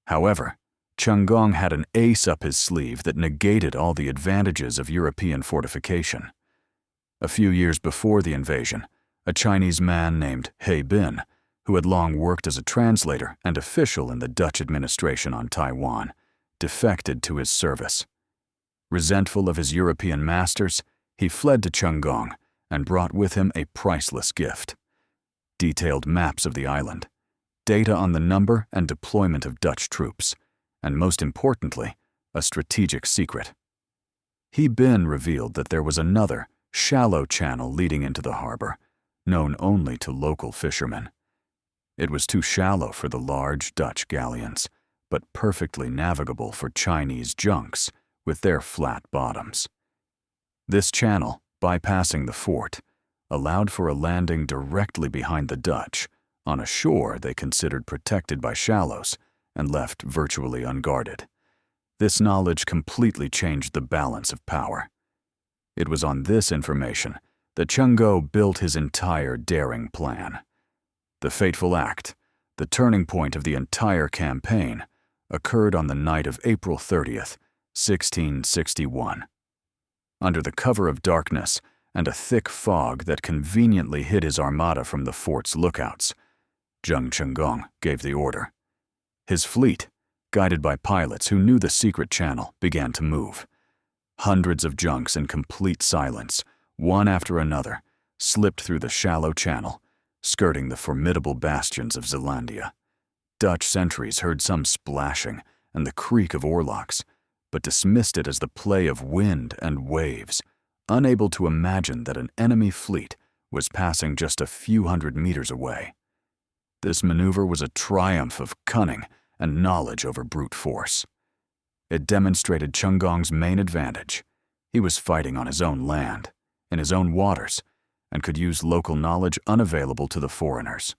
S1: However, Chenggong had an ace up his sleeve that negated all the advantages of European fortification. A few years before the invasion, a Chinese man named He Bin, who had long worked as a translator and official in the Dutch administration on Taiwan, defected to his service. Resentful of his European masters, he fled to Chenggong and brought with him a priceless gift: detailed maps of the island, data on the number and deployment of Dutch troops, and most importantly, a strategic secret. He Bin revealed that there was another, shallow channel leading into the harbor, known only to local fishermen. It was too shallow for the large Dutch galleons, but perfectly navigable for Chinese junks with their flat bottoms. This channel, bypassing the fort, allowed for a landing directly behind the Dutch, on a shore they considered protected by shallows and left virtually unguarded. This knowledge completely changed the balance of power. It was on this information that Chenggong built his entire daring plan. The fateful act, the turning point of the entire campaign, occurred on the night of April 30th, 1661. Under the cover of darkness and a thick fog that conveniently hid his armada from the fort's lookouts, Zheng Chenggong gave the order. His fleet, guided by pilots who knew the secret channel, began to move. Hundreds of junks in complete silence, one after another, slipped through the shallow channel, skirting the formidable bastions of Zeelandia. Dutch sentries heard some splashing and the creak of oarlocks, but dismissed it as the play of wind and waves, unable to imagine that an enemy fleet was passing just a few hundred meters away. This maneuver was a triumph of cunning and knowledge over brute force. It demonstrated Chenggong's main advantage. He was fighting on his own land, in his own waters, and could use local knowledge unavailable to the foreigners.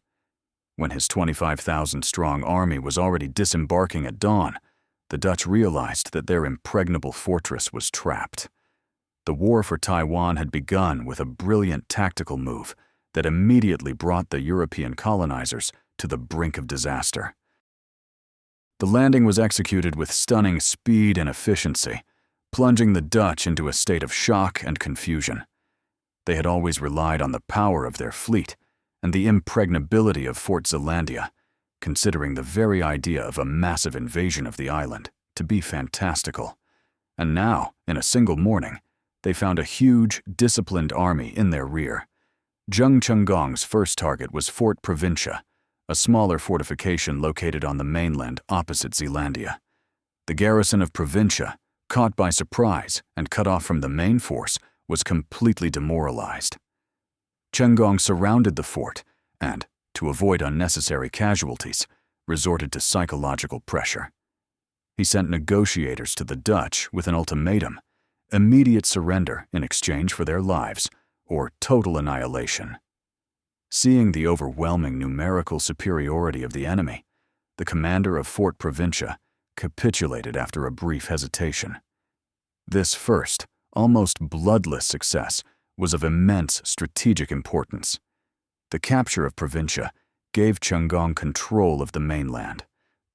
S1: When his 25,000-strong army was already disembarking at dawn, the Dutch realized that their impregnable fortress was trapped. The war for Taiwan had begun with a brilliant tactical move that immediately brought the European colonizers to the brink of disaster. The landing was executed with stunning speed and efficiency, plunging the Dutch into a state of shock and confusion. They had always relied on the power of their fleet and the impregnability of Fort Zeelandia, considering the very idea of a massive invasion of the island to be fantastical. And now, in a single morning, they found a huge, disciplined army in their rear. Zheng Chenggong's first target was Fort Provincia, a smaller fortification located on the mainland opposite Zeelandia. The garrison of Provincia, caught by surprise and cut off from the main force, was completely demoralized. Chenggong surrounded the fort and, to avoid unnecessary casualties, resorted to psychological pressure. He sent negotiators to the Dutch with an ultimatum: immediate surrender in exchange for their lives, or total annihilation. Seeing the overwhelming numerical superiority of the enemy, the commander of Fort Provincia capitulated after a brief hesitation. This first, almost bloodless success was of immense strategic importance. The capture of Provincia gave Chenggong control of the mainland,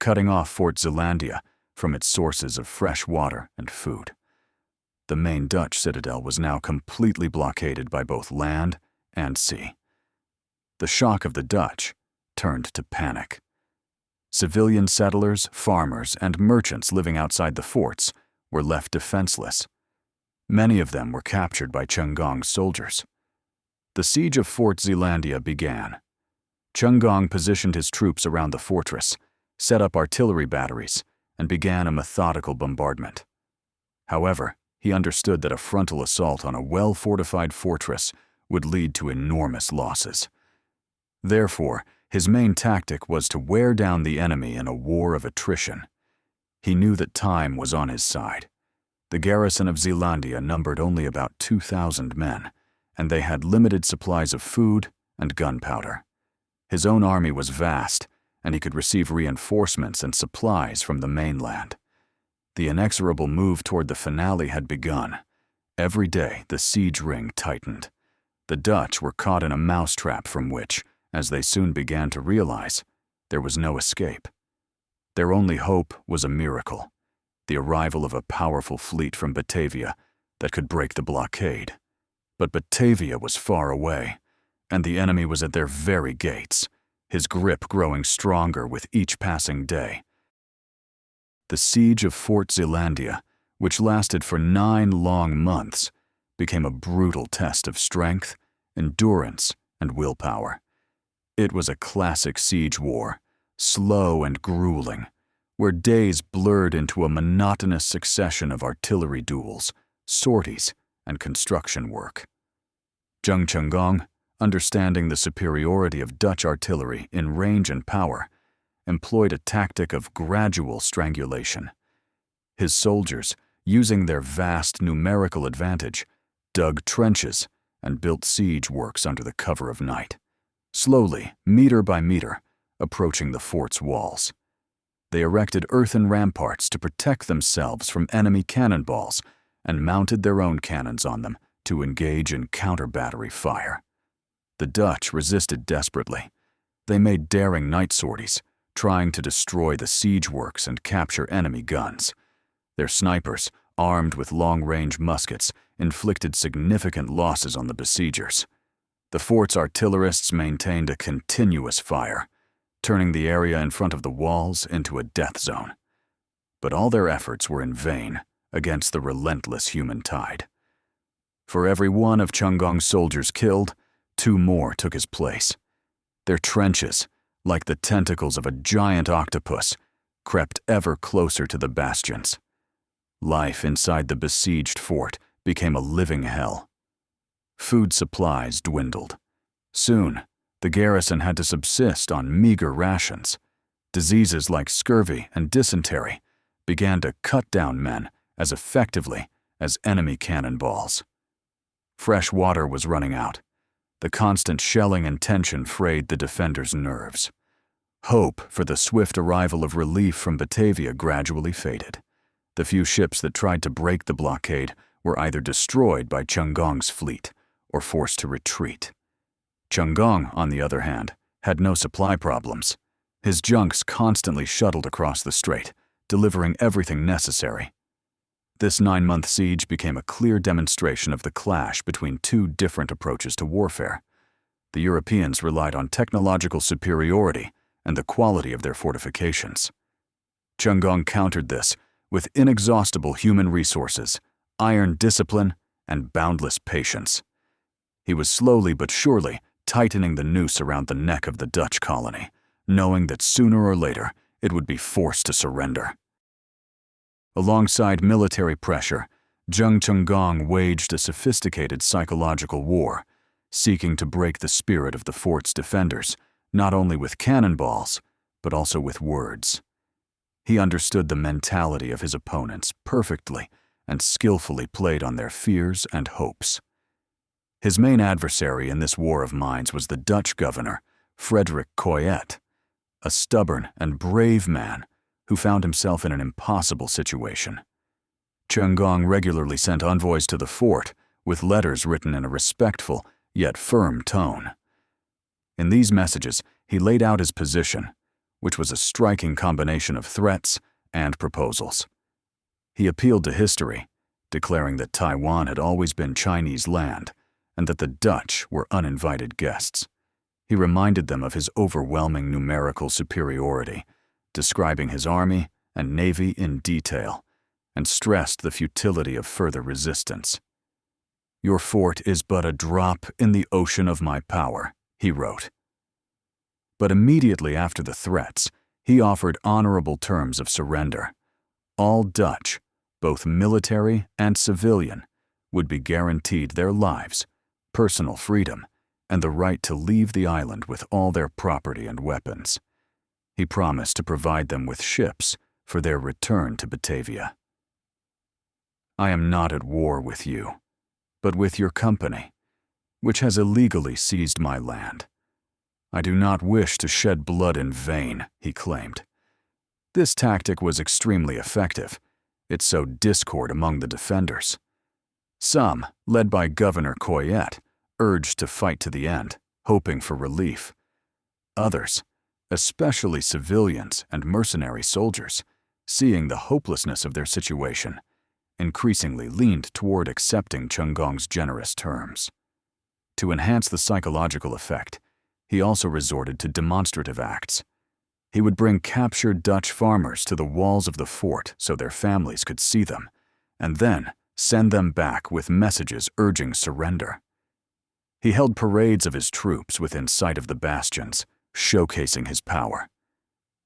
S1: cutting off Fort Zeelandia from its sources of fresh water and food. The main Dutch citadel was now completely blockaded by both land and sea. The shock of the Dutch turned to panic. Civilian settlers, farmers, and merchants living outside the forts were left defenseless. Many of them were captured by Chenggong's soldiers. The Siege of Fort Zeelandia began. Chenggong positioned his troops around the fortress, set up artillery batteries, and began a methodical bombardment. However, he understood that a frontal assault on a well-fortified fortress would lead to enormous losses. Therefore, his main tactic was to wear down the enemy in a war of attrition. He knew that time was on his side. The garrison of Zeelandia numbered only about 2,000 men, and they had limited supplies of food and gunpowder. His own army was vast, and he could receive reinforcements and supplies from the mainland. The inexorable move toward the finale had begun. Every day, the siege ring tightened. The Dutch were caught in a mousetrap from which, as they soon began to realize, there was no escape. Their only hope was a miracle, the arrival of a powerful fleet from Batavia that could break the blockade. But Batavia was far away, and the enemy was at their very gates, his grip growing stronger with each passing day. The Siege of Fort Zeelandia, which lasted for 9 long months, became a brutal test of strength, endurance, and willpower. It was a classic siege war, slow and grueling, where days blurred into a monotonous succession of artillery duels, sorties, and construction work. Zheng Chenggong, understanding the superiority of Dutch artillery in range and power, employed a tactic of gradual strangulation. His soldiers, using their vast numerical advantage, dug trenches and built siege works under the cover of night, slowly, meter by meter, approaching the fort's walls. They erected earthen ramparts to protect themselves from enemy cannonballs and mounted their own cannons on them to engage in counter-battery fire. The Dutch resisted desperately. They made daring night sorties, trying to destroy the siege works and capture enemy guns. Their snipers, armed with long-range muskets, inflicted significant losses on the besiegers. The fort's artillerists maintained a continuous fire, turning the area in front of the walls into a death zone. But all their efforts were in vain against the relentless human tide. For every one of Chenggong's soldiers killed, 2 more took his place. Their trenches, like the tentacles of a giant octopus, crept ever closer to the bastions. Life inside the besieged fort became a living hell. Food supplies dwindled. Soon, the garrison had to subsist on meager rations. Diseases like scurvy and dysentery began to cut down men as effectively as enemy cannonballs. Fresh water was running out. The constant shelling and tension frayed the defenders' nerves. Hope for the swift arrival of relief from Batavia gradually faded. The few ships that tried to break the blockade were either destroyed by Chenggong's fleet or forced to retreat. Chenggong, on the other hand, had no supply problems. His junks constantly shuttled across the strait, delivering everything necessary. This 9-month siege became a clear demonstration of the clash between 2 different approaches to warfare. The Europeans relied on technological superiority and the quality of their fortifications. Chenggong countered this with inexhaustible human resources, iron discipline, and boundless patience. He was slowly but surely tightening the noose around the neck of the Dutch colony, knowing that sooner or later it would be forced to surrender. Alongside military pressure, Zheng Chenggong waged a sophisticated psychological war, seeking to break the spirit of the fort's defenders, not only with cannonballs, but also with words. He understood the mentality of his opponents perfectly and skillfully played on their fears and hopes. His main adversary in this war of minds was the Dutch governor, Frederik Coyet, a stubborn and brave man who found himself in an impossible situation. Chenggong regularly sent envoys to the fort with letters written in a respectful yet firm tone. In these messages, he laid out his position, which was a striking combination of threats and proposals. He appealed to history, declaring that Taiwan had always been Chinese land and that the Dutch were uninvited guests. He reminded them of his overwhelming numerical superiority, describing his army and navy in detail, and stressed the futility of further resistance. "Your fort is but a drop in the ocean of my power," he wrote. But immediately after the threats, he offered honorable terms of surrender. All Dutch, both military and civilian, would be guaranteed their lives, personal freedom, and the right to leave the island with all their property and weapons. He promised to provide them with ships for their return to Batavia. "I am not at war with you, but with your company. which has illegally seized my land. I do not wish to shed blood in vain, he claimed. This tactic was extremely effective. It sowed discord among the defenders. Some, led by Governor Coyette, urged to fight to the end, hoping for relief. Others, especially civilians and mercenary soldiers, seeing the hopelessness of their situation, increasingly leaned toward accepting Chenggong's generous terms. To enhance the psychological effect, he also resorted to demonstrative acts. He would bring captured Dutch farmers to the walls of the fort so their families could see them, and then send them back with messages urging surrender. He held parades of his troops within sight of the bastions, showcasing his power.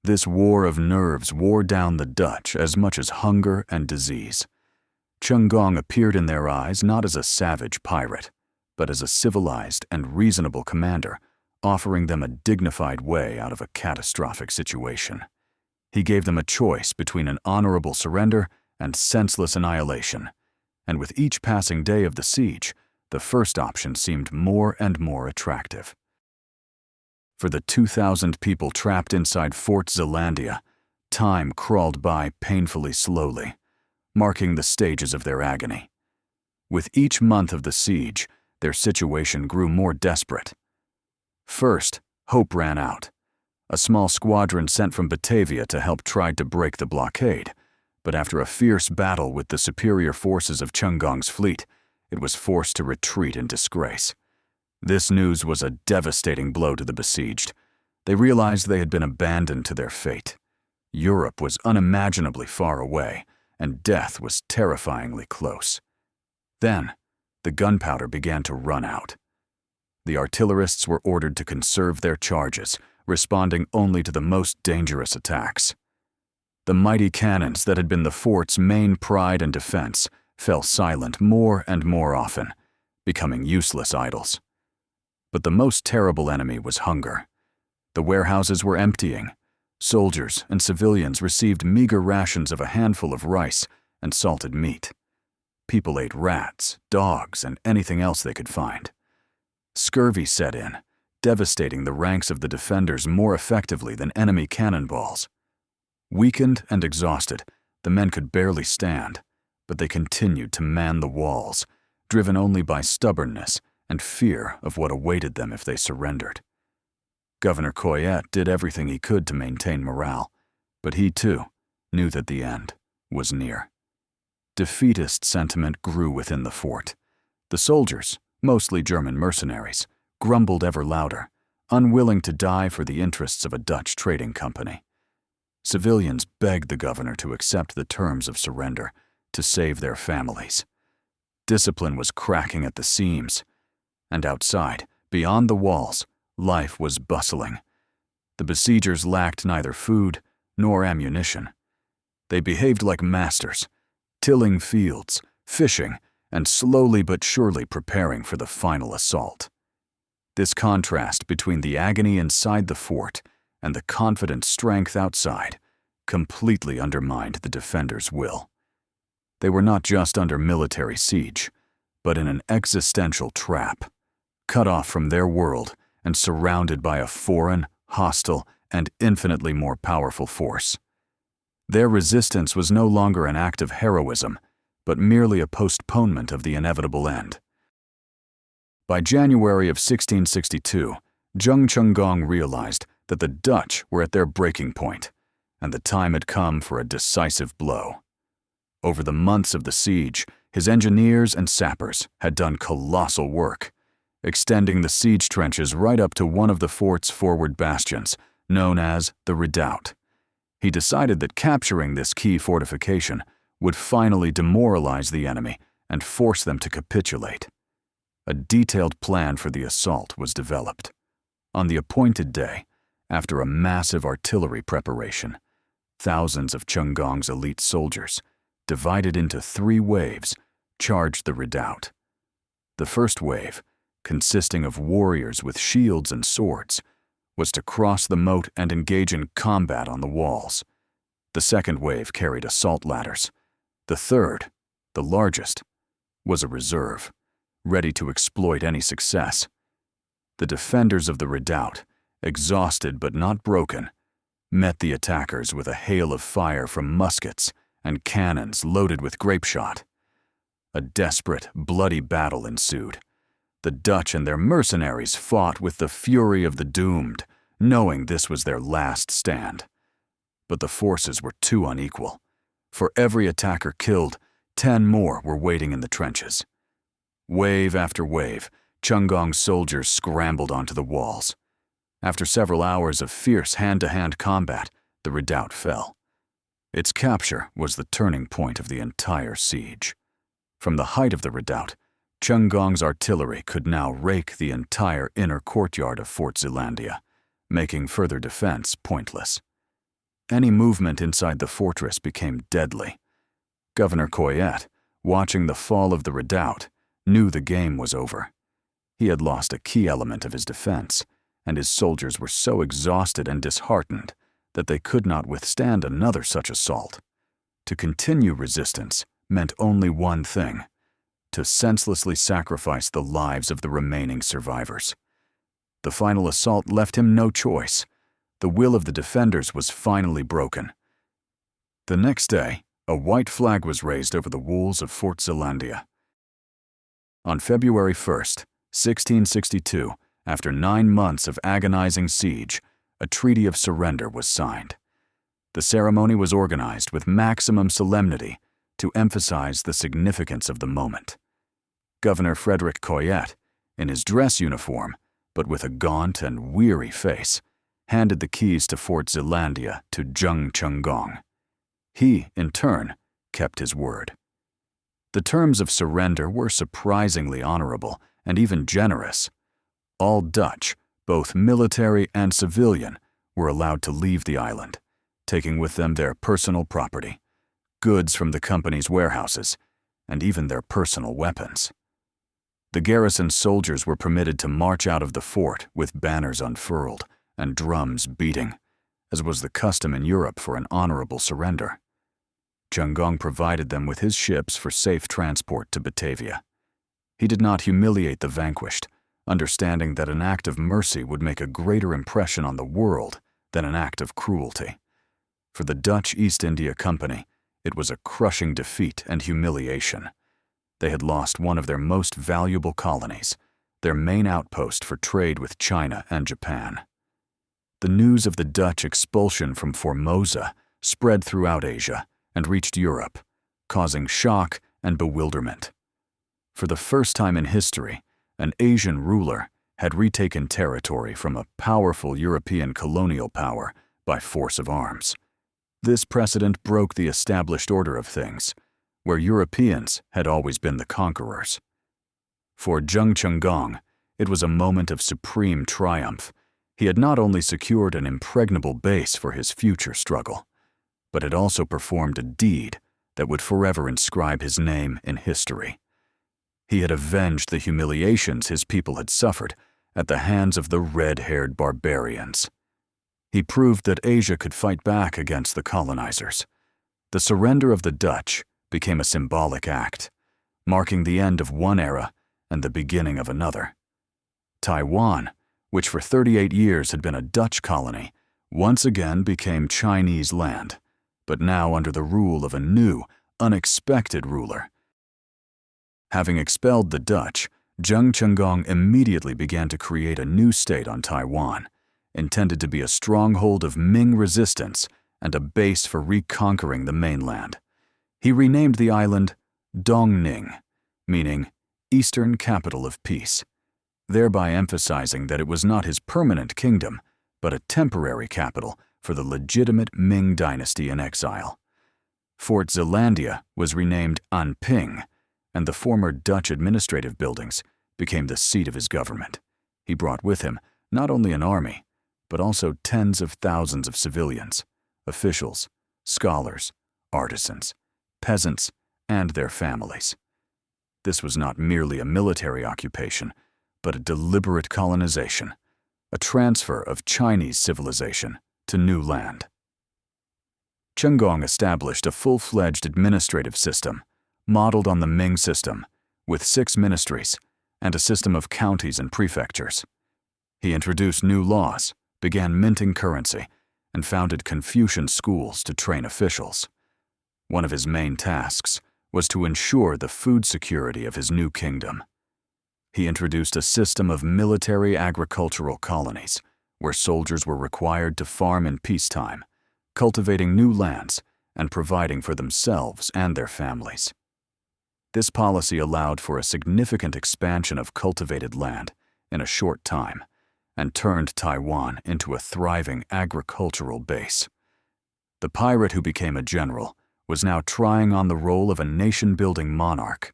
S1: This war of nerves wore down the Dutch as much as hunger and disease. Chenggong appeared in their eyes not as a savage pirate, but as a civilized and reasonable commander, offering them a dignified way out of a catastrophic situation. He gave them a choice between an honorable surrender and senseless annihilation, and with each passing day of the siege, the first option seemed more and more attractive. For the 2,000 people trapped inside Fort Zeelandia, time crawled by painfully slowly, marking the stages of their agony. With each month of the siege, their situation grew more desperate. First, hope ran out. A small squadron sent from Batavia to help tried to break the blockade, but after a fierce battle with the superior forces of Chenggong's fleet, it was forced to retreat in disgrace. This news was a devastating blow to the besieged. They realized they had been abandoned to their fate. Europe was unimaginably far away, and death was terrifyingly close. Then, the gunpowder began to run out. The artillerists were ordered to conserve their charges, responding only to the most dangerous attacks. The mighty cannons that had been the fort's main pride and defense fell silent more and more often, becoming useless idols. But the most terrible enemy was hunger. The warehouses were emptying. Soldiers and civilians received meager rations of a handful of rice and salted meat. People ate rats, dogs, and anything else they could find. Scurvy set in, devastating the ranks of the defenders more effectively than enemy cannonballs. Weakened and exhausted, the men could barely stand, but they continued to man the walls, driven only by stubbornness and fear of what awaited them if they surrendered. Governor Coyette did everything he could to maintain morale, but he too knew that the end was near. Defeatist sentiment grew within the fort. The soldiers, mostly German mercenaries, grumbled ever louder, unwilling to die for the interests of a Dutch trading company. Civilians begged the governor to accept the terms of surrender to save their families. Discipline was cracking at the seams, and outside, beyond the walls, life was bustling. The besiegers lacked neither food nor ammunition. They behaved like masters, tilling fields, fishing, and slowly but surely preparing for the final assault. This contrast between the agony inside the fort and the confident strength outside completely undermined the defenders' will. They were not just under military siege, but in an existential trap, cut off from their world and surrounded by a foreign, hostile, and infinitely more powerful force. Their resistance was no longer an act of heroism, but merely a postponement of the inevitable end. By January of 1662, Zheng Chenggong realized that the Dutch were at their breaking point, and the time had come for a decisive blow. Over the months of the siege, his engineers and sappers had done colossal work, extending the siege trenches right up to one of the fort's forward bastions, known as the Redoubt. He decided that capturing this key fortification would finally demoralize the enemy and force them to capitulate. A detailed plan for the assault was developed. On the appointed day, after a massive artillery preparation, thousands of Chenggong's elite soldiers, divided into 3 waves, charged the redoubt. The first wave, consisting of warriors with shields and swords, was to cross the moat and engage in combat on the walls. The second wave carried assault ladders. The third, the largest, was a reserve, ready to exploit any success. The defenders of the redoubt, exhausted but not broken, met the attackers with a hail of fire from muskets and cannons loaded with grapeshot. A desperate, bloody battle ensued. The Dutch and their mercenaries fought with the fury of the doomed, knowing this was their last stand. But the forces were too unequal. For every attacker killed, 10 more were waiting in the trenches. Wave after wave, Chenggong's soldiers scrambled onto the walls. After several hours of fierce hand-to-hand combat, the redoubt fell. Its capture was the turning point of the entire siege. From the height of the redoubt, Chenggong's artillery could now rake the entire inner courtyard of Fort Zeelandia, making further defense pointless. Any movement inside the fortress became deadly. Governor Coyet, watching the fall of the redoubt, knew the game was over. He had lost a key element of his defense, and his soldiers were so exhausted and disheartened that they could not withstand another such assault. To continue resistance meant only one thing: to senselessly sacrifice the lives of the remaining survivors. The final assault left him no choice. The will of the defenders was finally broken. The next day, a white flag was raised over the walls of Fort Zeelandia. On February 1st, 1662, after 9 months of agonizing siege, a treaty of surrender was signed. The ceremony was organized with maximum solemnity to emphasize the significance of the moment. Governor Frederick Coyet, in his dress uniform, but with a gaunt and weary face, handed the keys to Fort Zeelandia to Zheng Chenggong. He, in turn, kept his word. The terms of surrender were surprisingly honorable and even generous. All Dutch, both military and civilian, were allowed to leave the island, taking with them their personal property, goods from the company's warehouses, and even their personal weapons. The garrison soldiers were permitted to march out of the fort with banners unfurled and drums beating, as was the custom in Europe for an honorable surrender. Chenggong provided them with his ships for safe transport to Batavia. He did not humiliate the vanquished, understanding that an act of mercy would make a greater impression on the world than an act of cruelty. For the Dutch East India Company, it was a crushing defeat and humiliation. They had lost one of their most valuable colonies, their main outpost for trade with China and Japan. The news of the Dutch expulsion from Formosa spread throughout Asia and reached Europe, causing shock and bewilderment. For the first time in history, an Asian ruler had retaken territory from a powerful European colonial power by force of arms. This precedent broke the established order of things, where Europeans had always been the conquerors. For Zheng Chenggong, it was a moment of supreme triumph. He had not only secured an impregnable base for his future struggle, but had also performed a deed that would forever inscribe his name in history. He had avenged the humiliations his people had suffered at the hands of the red-haired barbarians. He proved that Asia could fight back against the colonizers. The surrender of the Dutch became a symbolic act, marking the end of one era and the beginning of another. Taiwan, which for 38 years had been a Dutch colony, once again became Chinese land, but now under the rule of a new, unexpected ruler. Having expelled the Dutch, Zheng Chenggong immediately began to create a new state on Taiwan, intended to be a stronghold of Ming resistance and a base for reconquering the mainland. He renamed the island Tungning, meaning Eastern Capital of Peace, thereby emphasizing that it was not his permanent kingdom, but a temporary capital for the legitimate Ming Dynasty in exile. Fort Zeelandia was renamed Anping, and the former Dutch administrative buildings became the seat of his government. He brought with him not only an army, but also tens of thousands of civilians, officials, scholars, artisans, peasants, and their families. This was not merely a military occupation, but a deliberate colonization, a transfer of Chinese civilization to new land. Chenggong established a full-fledged administrative system, modeled on the Ming system, with 6 ministries and a system of counties and prefectures. He introduced new laws, began minting currency, and founded Confucian schools to train officials. One of his main tasks was to ensure the food security of his new kingdom. He introduced a system of military agricultural colonies, where soldiers were required to farm in peacetime, cultivating new lands and providing for themselves and their families. This policy allowed for a significant expansion of cultivated land in a short time and turned Taiwan into a thriving agricultural base. The pirate who became a general was now trying on the role of a nation-building monarch.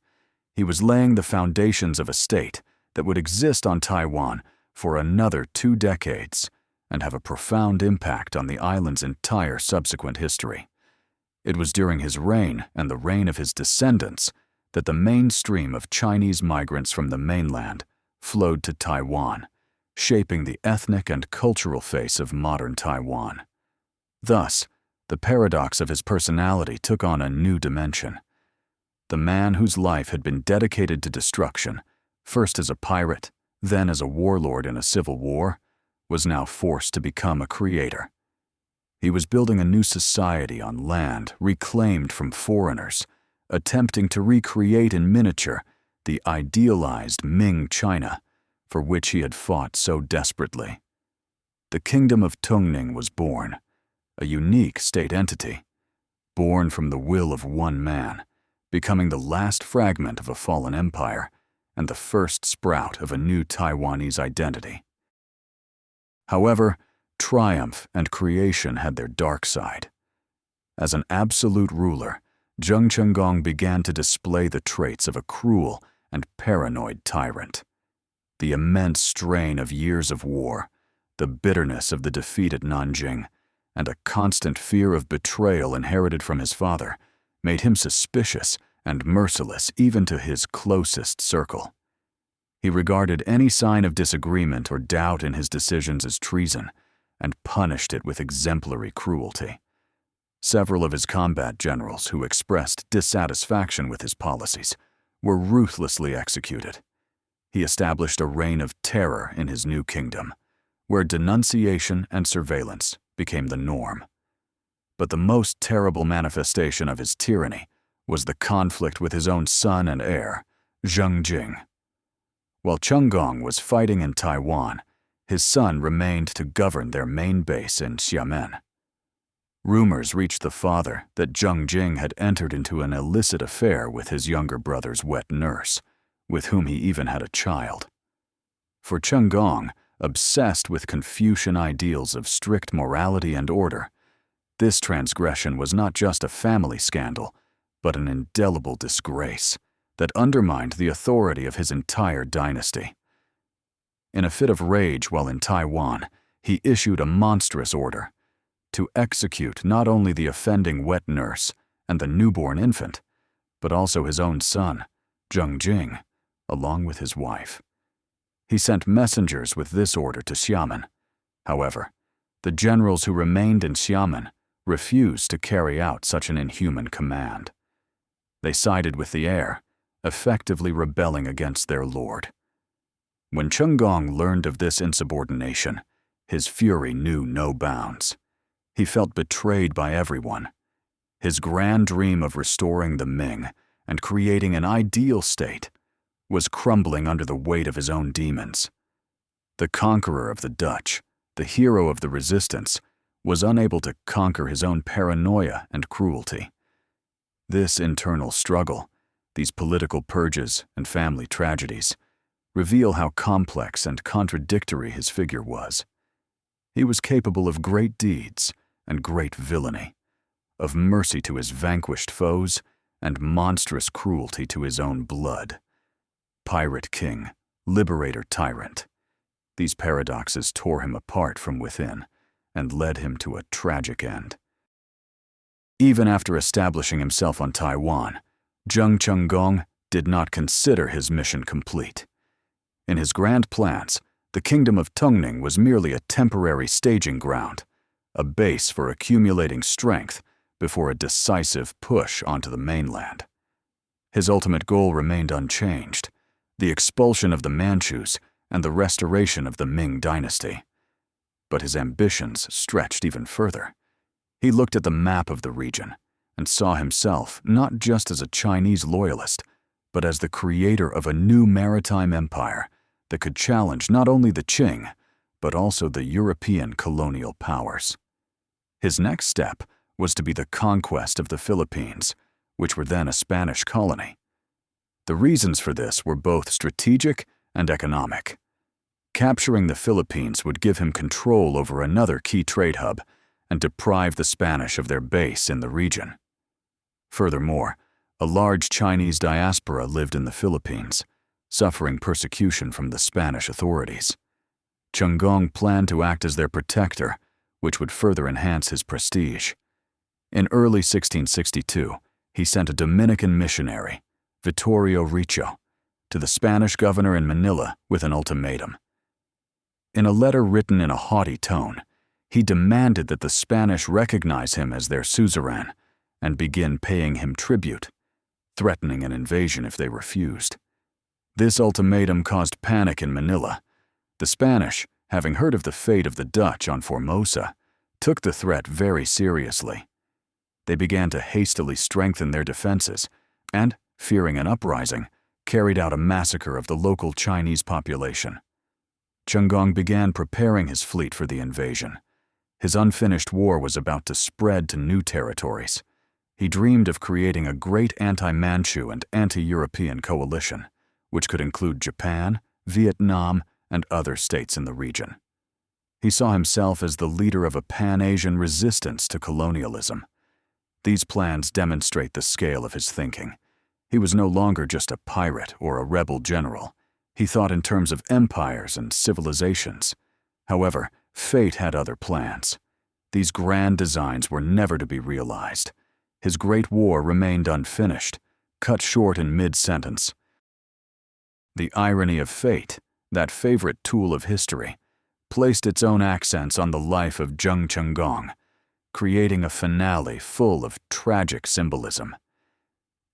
S1: He was laying the foundations of a state that would exist on Taiwan for another 2 decades and have a profound impact on the island's entire subsequent history. It was during his reign and the reign of his descendants that the mainstream of Chinese migrants from the mainland flowed to Taiwan, shaping the ethnic and cultural face of modern Taiwan. Thus, the paradox of his personality took on a new dimension. The man whose life had been dedicated to destruction, first as a pirate, then as a warlord in a civil war, was now forced to become a creator. He was building a new society on land reclaimed from foreigners, attempting to recreate in miniature the idealized Ming China for which he had fought so desperately. The kingdom of Tungning was born, a unique state entity, born from the will of one man, becoming the last fragment of a fallen empire and the first sprout of a new Taiwanese identity. However, triumph and creation had their dark side. As an absolute ruler, Zheng Chenggong began to display the traits of a cruel and paranoid tyrant. The immense strain of years of war, the bitterness of the defeat at Nanjing, and a constant fear of betrayal inherited from his father made him suspicious and merciless even to his closest circle. He regarded any sign of disagreement or doubt in his decisions as treason and punished it with exemplary cruelty. Several of his combat generals who expressed dissatisfaction with his policies were ruthlessly executed. He established a reign of terror in his new kingdom, where denunciation and surveillance became the norm. But the most terrible manifestation of his tyranny was the conflict with his own son and heir, Zheng Jing. While Chenggong was fighting in Taiwan, his son remained to govern their main base in Xiamen. Rumors reached the father that Zheng Jing had entered into an illicit affair with his younger brother's wet nurse, with whom he even had a child. For Chenggong, obsessed with Confucian ideals of strict morality and order, this transgression was not just a family scandal, but an indelible disgrace that undermined the authority of his entire dynasty. In a fit of rage while in Taiwan, he issued a monstrous order to execute not only the offending wet nurse and the newborn infant, but also his own son, Zheng Jing, along with his wife. He sent messengers with this order to Xiamen. However, the generals who remained in Xiamen refused to carry out such an inhuman command. They sided with the heir, effectively rebelling against their lord. When Chenggong learned of this insubordination, his fury knew no bounds. He felt betrayed by everyone. His grand dream of restoring the Ming and creating an ideal state was crumbling under the weight of his own demons. The conqueror of the Dutch, the hero of the resistance, was unable to conquer his own paranoia and cruelty. This internal struggle, these political purges and family tragedies, reveal how complex and contradictory his figure was. He was capable of great deeds and great villainy, of mercy to his vanquished foes and monstrous cruelty to his own blood. Pirate king, liberator tyrant. These paradoxes tore him apart from within and led him to a tragic end. Even after establishing himself on Taiwan, Zheng Chenggong did not consider his mission complete. In his grand plans, the kingdom of Tungning was merely a temporary staging ground, a base for accumulating strength before a decisive push onto the mainland. His ultimate goal remained unchanged, the expulsion of the Manchus, and the restoration of the Ming Dynasty. But his ambitions stretched even further. He looked at the map of the region and saw himself not just as a Chinese loyalist, but as the creator of a new maritime empire that could challenge not only the Qing, but also the European colonial powers. His next step was to be the conquest of the Philippines, which were then a Spanish colony. The reasons for this were both strategic and economic. Capturing the Philippines would give him control over another key trade hub and deprive the Spanish of their base in the region. Furthermore, a large Chinese diaspora lived in the Philippines, suffering persecution from the Spanish authorities. Chenggong planned to act as their protector, which would further enhance his prestige. In early 1662, he sent a Dominican missionary, Vittorio Riccio, to the Spanish governor in Manila with an ultimatum. In a letter written in a haughty tone, he demanded that the Spanish recognize him as their suzerain and begin paying him tribute, threatening an invasion if they refused. This ultimatum caused panic in Manila. The Spanish, having heard of the fate of the Dutch on Formosa, took the threat very seriously. They began to hastily strengthen their defenses and, fearing an uprising, carried out a massacre of the local Chinese population. Chenggong began preparing his fleet for the invasion. His unfinished war was about to spread to new territories. He dreamed of creating a great anti-Manchu and anti-European coalition, which could include Japan, Vietnam, and other states in the region. He saw himself as the leader of a Pan-Asian resistance to colonialism. These plans demonstrate the scale of his thinking. He was no longer just a pirate or a rebel general. He thought in terms of empires and civilizations. However, fate had other plans. These grand designs were never to be realized. His great war remained unfinished, cut short in mid-sentence. The irony of fate, that favorite tool of history, placed its own accents on the life of Zheng Chenggong, creating a finale full of tragic symbolism.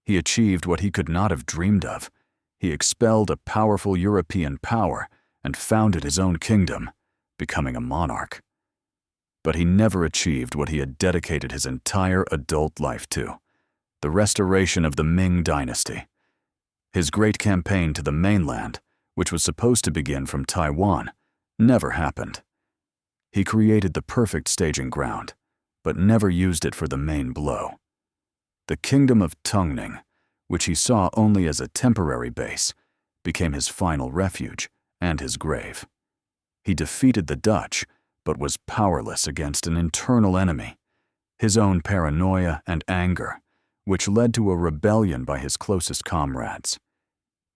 S1: He achieved what he could not have dreamed of. He expelled a powerful European power and founded his own kingdom, becoming a monarch. But he never achieved what he had dedicated his entire adult life to, the restoration of the Ming Dynasty. His great campaign to the mainland, which was supposed to begin from Taiwan, never happened. He created the perfect staging ground, but never used it for the main blow. The kingdom of Tungning, which he saw only as a temporary base, became his final refuge and his grave. He defeated the Dutch, but was powerless against an internal enemy, his own paranoia and anger, which led to a rebellion by his closest comrades.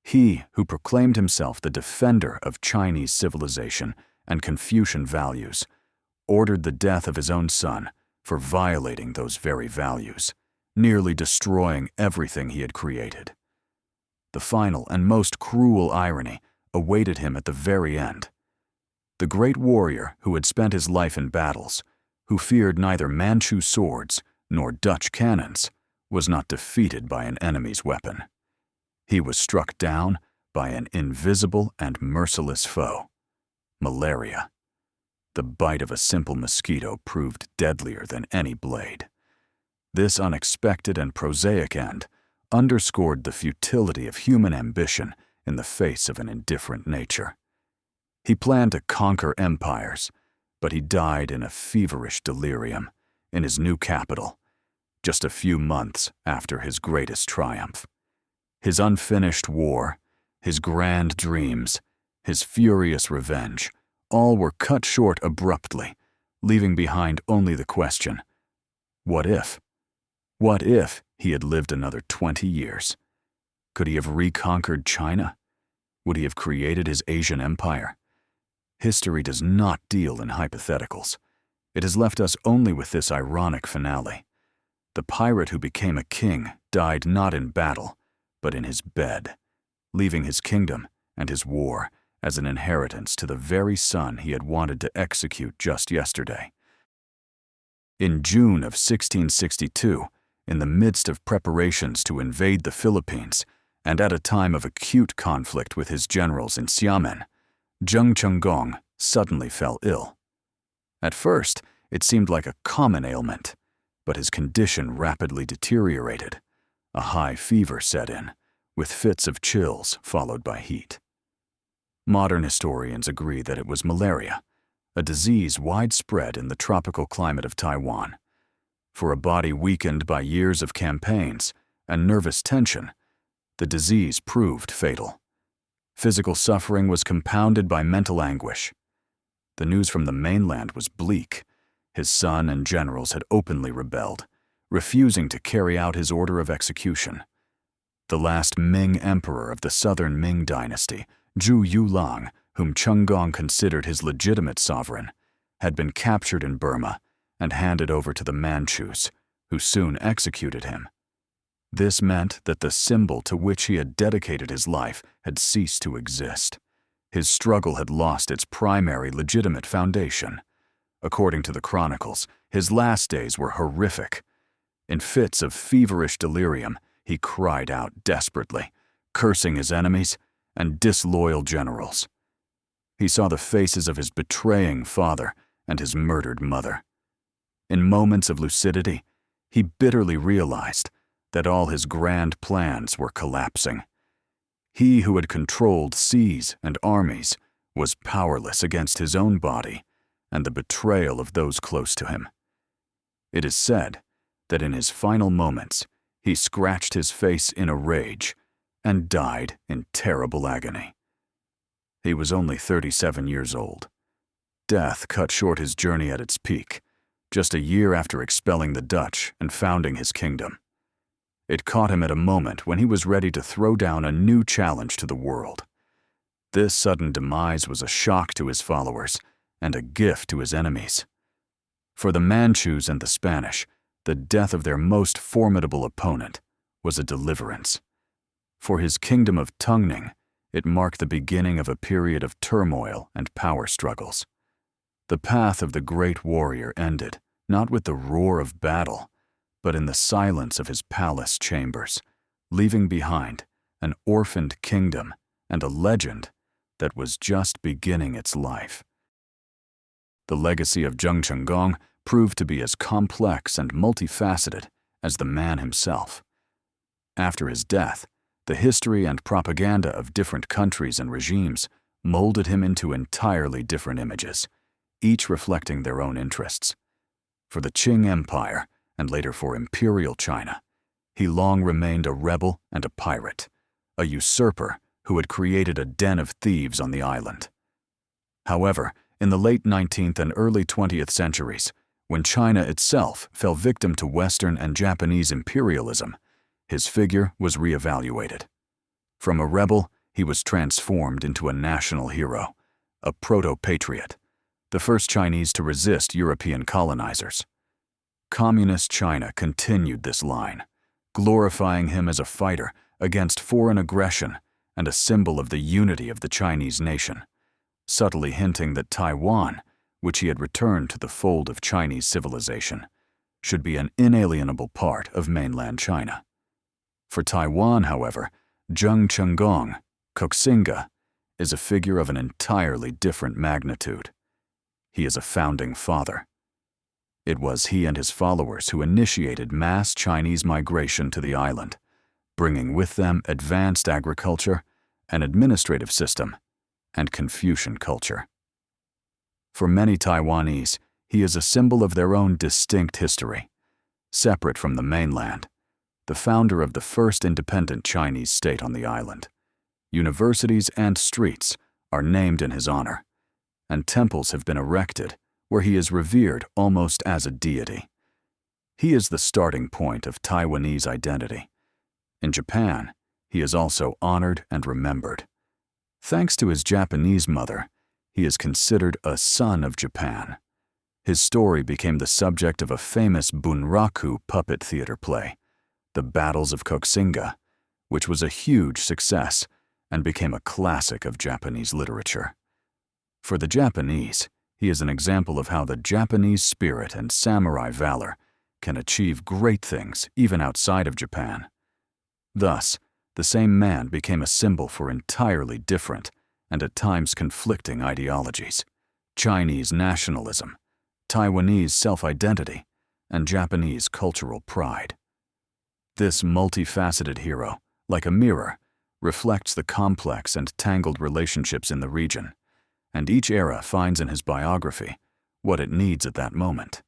S1: He, who proclaimed himself the defender of Chinese civilization and Confucian values, ordered the death of his own son for violating those very values, nearly destroying everything he had created. The final and most cruel irony awaited him at the very end. The great warrior who had spent his life in battles, who feared neither Manchu swords nor Dutch cannons, was not defeated by an enemy's weapon. He was struck down by an invisible and merciless foe, malaria. The bite of a simple mosquito proved deadlier than any blade. This unexpected and prosaic end underscored the futility of human ambition in the face of an indifferent nature. He planned to conquer empires, but he died in a feverish delirium in his new capital, just a few months after his greatest triumph. His unfinished war, his grand dreams, his furious revenge, all were cut short abruptly, leaving behind only the question, what if? What if he had lived another 20 years? Could he have reconquered China? Would he have created his Asian empire? History does not deal in hypotheticals. It has left us only with this ironic finale. The pirate who became a king died not in battle, but in his bed, leaving his kingdom and his war as an inheritance to the very son he had wanted to execute just yesterday. In June of 1662, in the midst of preparations to invade the Philippines and at a time of acute conflict with his generals in Xiamen, Zheng Chenggong suddenly fell ill. At first, it seemed like a common ailment, but his condition rapidly deteriorated. A high fever set in, with fits of chills followed by heat. Modern historians agree that it was malaria, a disease widespread in the tropical climate of Taiwan. For a body weakened by years of campaigns and nervous tension, the disease proved fatal. Physical suffering was compounded by mental anguish. The news from the mainland was bleak. His son and generals had openly rebelled, refusing to carry out his order of execution. The last Ming emperor of the southern Ming Dynasty, Zhu Yulang, whom Chenggong considered his legitimate sovereign, had been captured in Burma and handed over to the Manchus, who soon executed him. This meant that the symbol to which he had dedicated his life had ceased to exist. His struggle had lost its primary legitimate foundation. According to the chronicles, his last days were horrific. In fits of feverish delirium, he cried out desperately, cursing his enemies and disloyal generals. He saw the faces of his betraying father and his murdered mother. In moments of lucidity, he bitterly realized that all his grand plans were collapsing. He who had controlled seas and armies was powerless against his own body and the betrayal of those close to him. It is said that in his final moments, he scratched his face in a rage and died in terrible agony. He was only 37 years old. Death cut short his journey at its peak, just a year after expelling the Dutch and founding his kingdom. It caught him at a moment when he was ready to throw down a new challenge to the world. This sudden demise was a shock to his followers and a gift to his enemies. For the Manchus and the Spanish, the death of their most formidable opponent was a deliverance. For his kingdom of Tungning, it marked the beginning of a period of turmoil and power struggles. The path of the great warrior ended not with the roar of battle, but in the silence of his palace chambers, leaving behind an orphaned kingdom and a legend that was just beginning its life. The legacy of Zheng Chenggong proved to be as complex and multifaceted as the man himself. After his death, the history and propaganda of different countries and regimes molded him into entirely different images, each reflecting their own interests. For the Qing Empire, and later for Imperial China, he long remained a rebel and a pirate, a usurper who had created a den of thieves on the island. However, in the late 19th and early 20th centuries, when China itself fell victim to Western and Japanese imperialism, his figure was reevaluated. From a rebel, he was transformed into a national hero, a proto-patriot, the first Chinese to resist European colonizers. Communist China continued this line, glorifying him as a fighter against foreign aggression and a symbol of the unity of the Chinese nation, subtly hinting that Taiwan, which he had returned to the fold of Chinese civilization, should be an inalienable part of mainland China. For Taiwan, however, Zheng Chenggong, Koxinga, is a figure of an entirely different magnitude. He is a founding father. It was he and his followers who initiated mass Chinese migration to the island, bringing with them advanced agriculture, an administrative system, and Confucian culture. For many Taiwanese, he is a symbol of their own distinct history, separate from the mainland, the founder of the first independent Chinese state on the island. Universities and streets are named in his honor, and temples have been erected where he is revered almost as a deity. He is the starting point of Taiwanese identity. In Japan, he is also honored and remembered. Thanks to his Japanese mother, he is considered a son of Japan. His story became the subject of a famous bunraku puppet theater play, The Battles of Koxinga, which was a huge success and became a classic of Japanese literature. For the Japanese, he is an example of how the Japanese spirit and samurai valor can achieve great things even outside of Japan. Thus, the same man became a symbol for entirely different and at times conflicting ideologies: Chinese nationalism, Taiwanese self-identity, and Japanese cultural pride. This multifaceted hero, like a mirror, reflects the complex and tangled relationships in the region, and each era finds in his biography what it needs at that moment.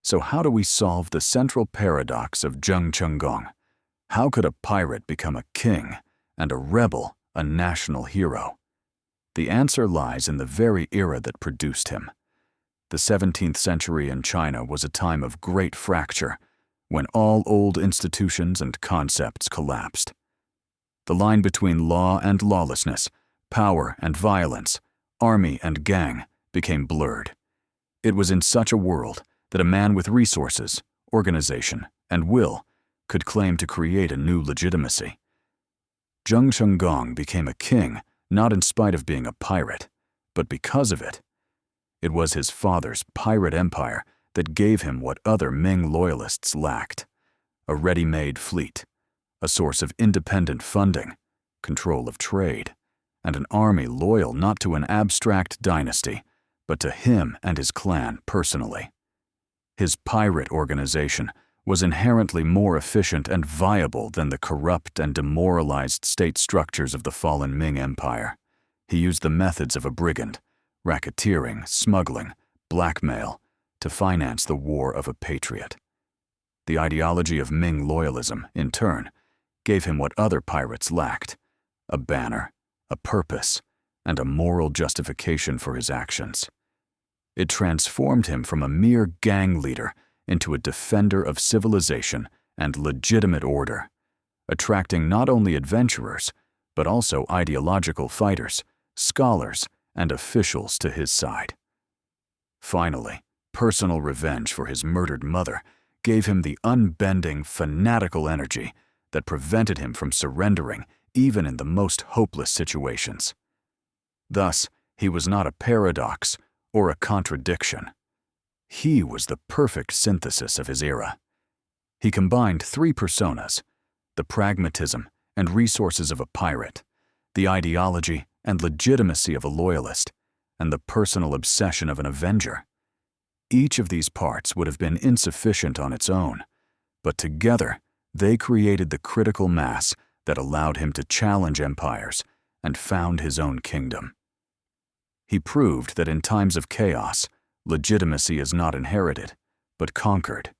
S1: So how do we solve the central paradox of Zheng Chenggong? How could a pirate become a king and a rebel a national hero? The answer lies in the very era that produced him. The 17th century in China was a time of great fracture, when all old institutions and concepts collapsed. The line between law and lawlessness, power and violence, army and gang became blurred. It was in such a world that a man with resources, organization, and will could claim to create a new legitimacy. Zheng Chenggong became a king not in spite of being a pirate, but because of it. It was his father's pirate empire that gave him what other Ming loyalists lacked: a ready-made fleet, a source of independent funding, control of trade, and an army loyal not to an abstract dynasty, but to him and his clan personally. His pirate organization was inherently more efficient and viable than the corrupt and demoralized state structures of the fallen Ming Empire. He used the methods of a brigand, racketeering, smuggling, blackmail, to finance the war of a patriot. The ideology of Ming loyalism, in turn, gave him what other pirates lacked: a banner, a purpose, and a moral justification for his actions. It transformed him from a mere gang leader into a defender of civilization and legitimate order, attracting not only adventurers, but also ideological fighters, scholars, and officials to his side. Finally, personal revenge for his murdered mother gave him the unbending, fanatical energy that prevented him from surrendering even in the most hopeless situations. Thus, he was not a paradox or a contradiction. He was the perfect synthesis of his era. He combined three personas: the pragmatism and resources of a pirate, the ideology and legitimacy of a loyalist, and the personal obsession of an avenger. Each of these parts would have been insufficient on its own, but together they created the critical mass that allowed him to challenge empires and found his own kingdom. He proved that in times of chaos, legitimacy is not inherited, but conquered,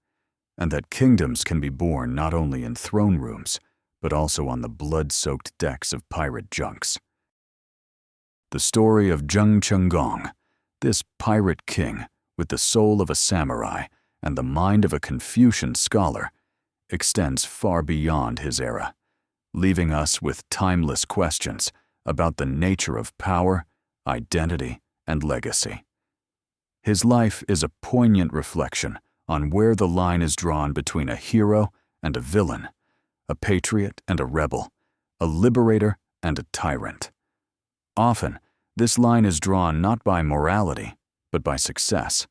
S1: and that kingdoms can be born not only in throne rooms, but also on the blood-soaked decks of pirate junks. The story of Zheng Chenggong, this pirate king with the soul of a samurai and the mind of a Confucian scholar, extends far beyond his era, leaving us with timeless questions about the nature of power, identity, and legacy. His life is a poignant reflection on where the line is drawn between a hero and a villain, a patriot and a rebel, a liberator and a tyrant. Often, this line is drawn not by morality, but by success.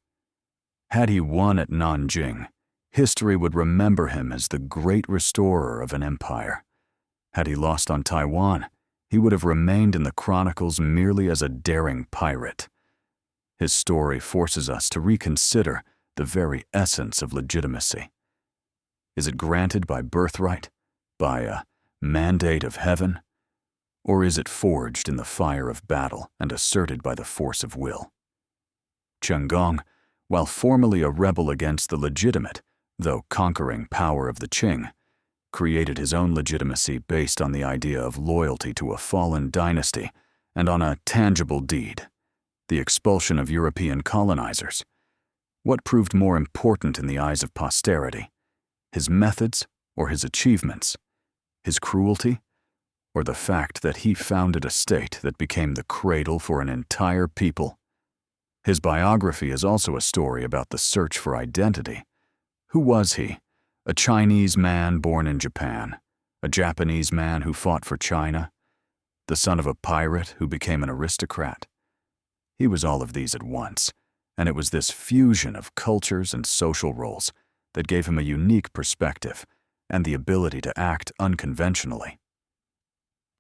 S1: Had he won at Nanjing, history would remember him as the great restorer of an empire. Had he lost on Taiwan, he would have remained in the chronicles merely as a daring pirate. His story forces us to reconsider the very essence of legitimacy. Is it granted by birthright, by a mandate of heaven, or is it forged in the fire of battle and asserted by the force of will? Chenggong, while formally a rebel against the legitimate, though conquering power of the Qing, created his own legitimacy based on the idea of loyalty to a fallen dynasty and on a tangible deed: the expulsion of European colonizers. What proved more important in the eyes of posterity? His methods or his achievements? His cruelty? Or the fact that he founded a state that became the cradle for an entire people? His biography is also a story about the search for identity. Who was he? A Chinese man born in Japan, a Japanese man who fought for China, the son of a pirate who became an aristocrat. He was all of these at once, and it was this fusion of cultures and social roles that gave him a unique perspective and the ability to act unconventionally.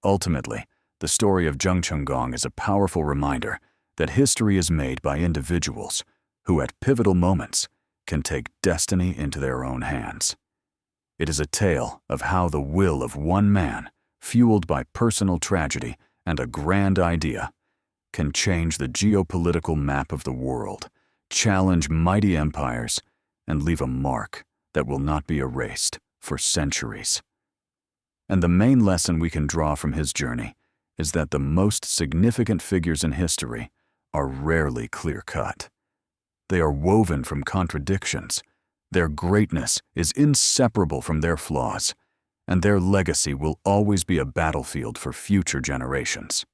S1: Ultimately, the story of Zheng Chenggong is a powerful reminder that history is made by individuals who, at pivotal moments, can take destiny into their own hands. It is a tale of how the will of one man, fueled by personal tragedy and a grand idea, can change the geopolitical map of the world, challenge mighty empires, and leave a mark that will not be erased for centuries. And the main lesson we can draw from his journey is that the most significant figures in history are rarely clear-cut. They are woven from contradictions. Their greatness is inseparable from their flaws, and their legacy will always be a battlefield for future generations.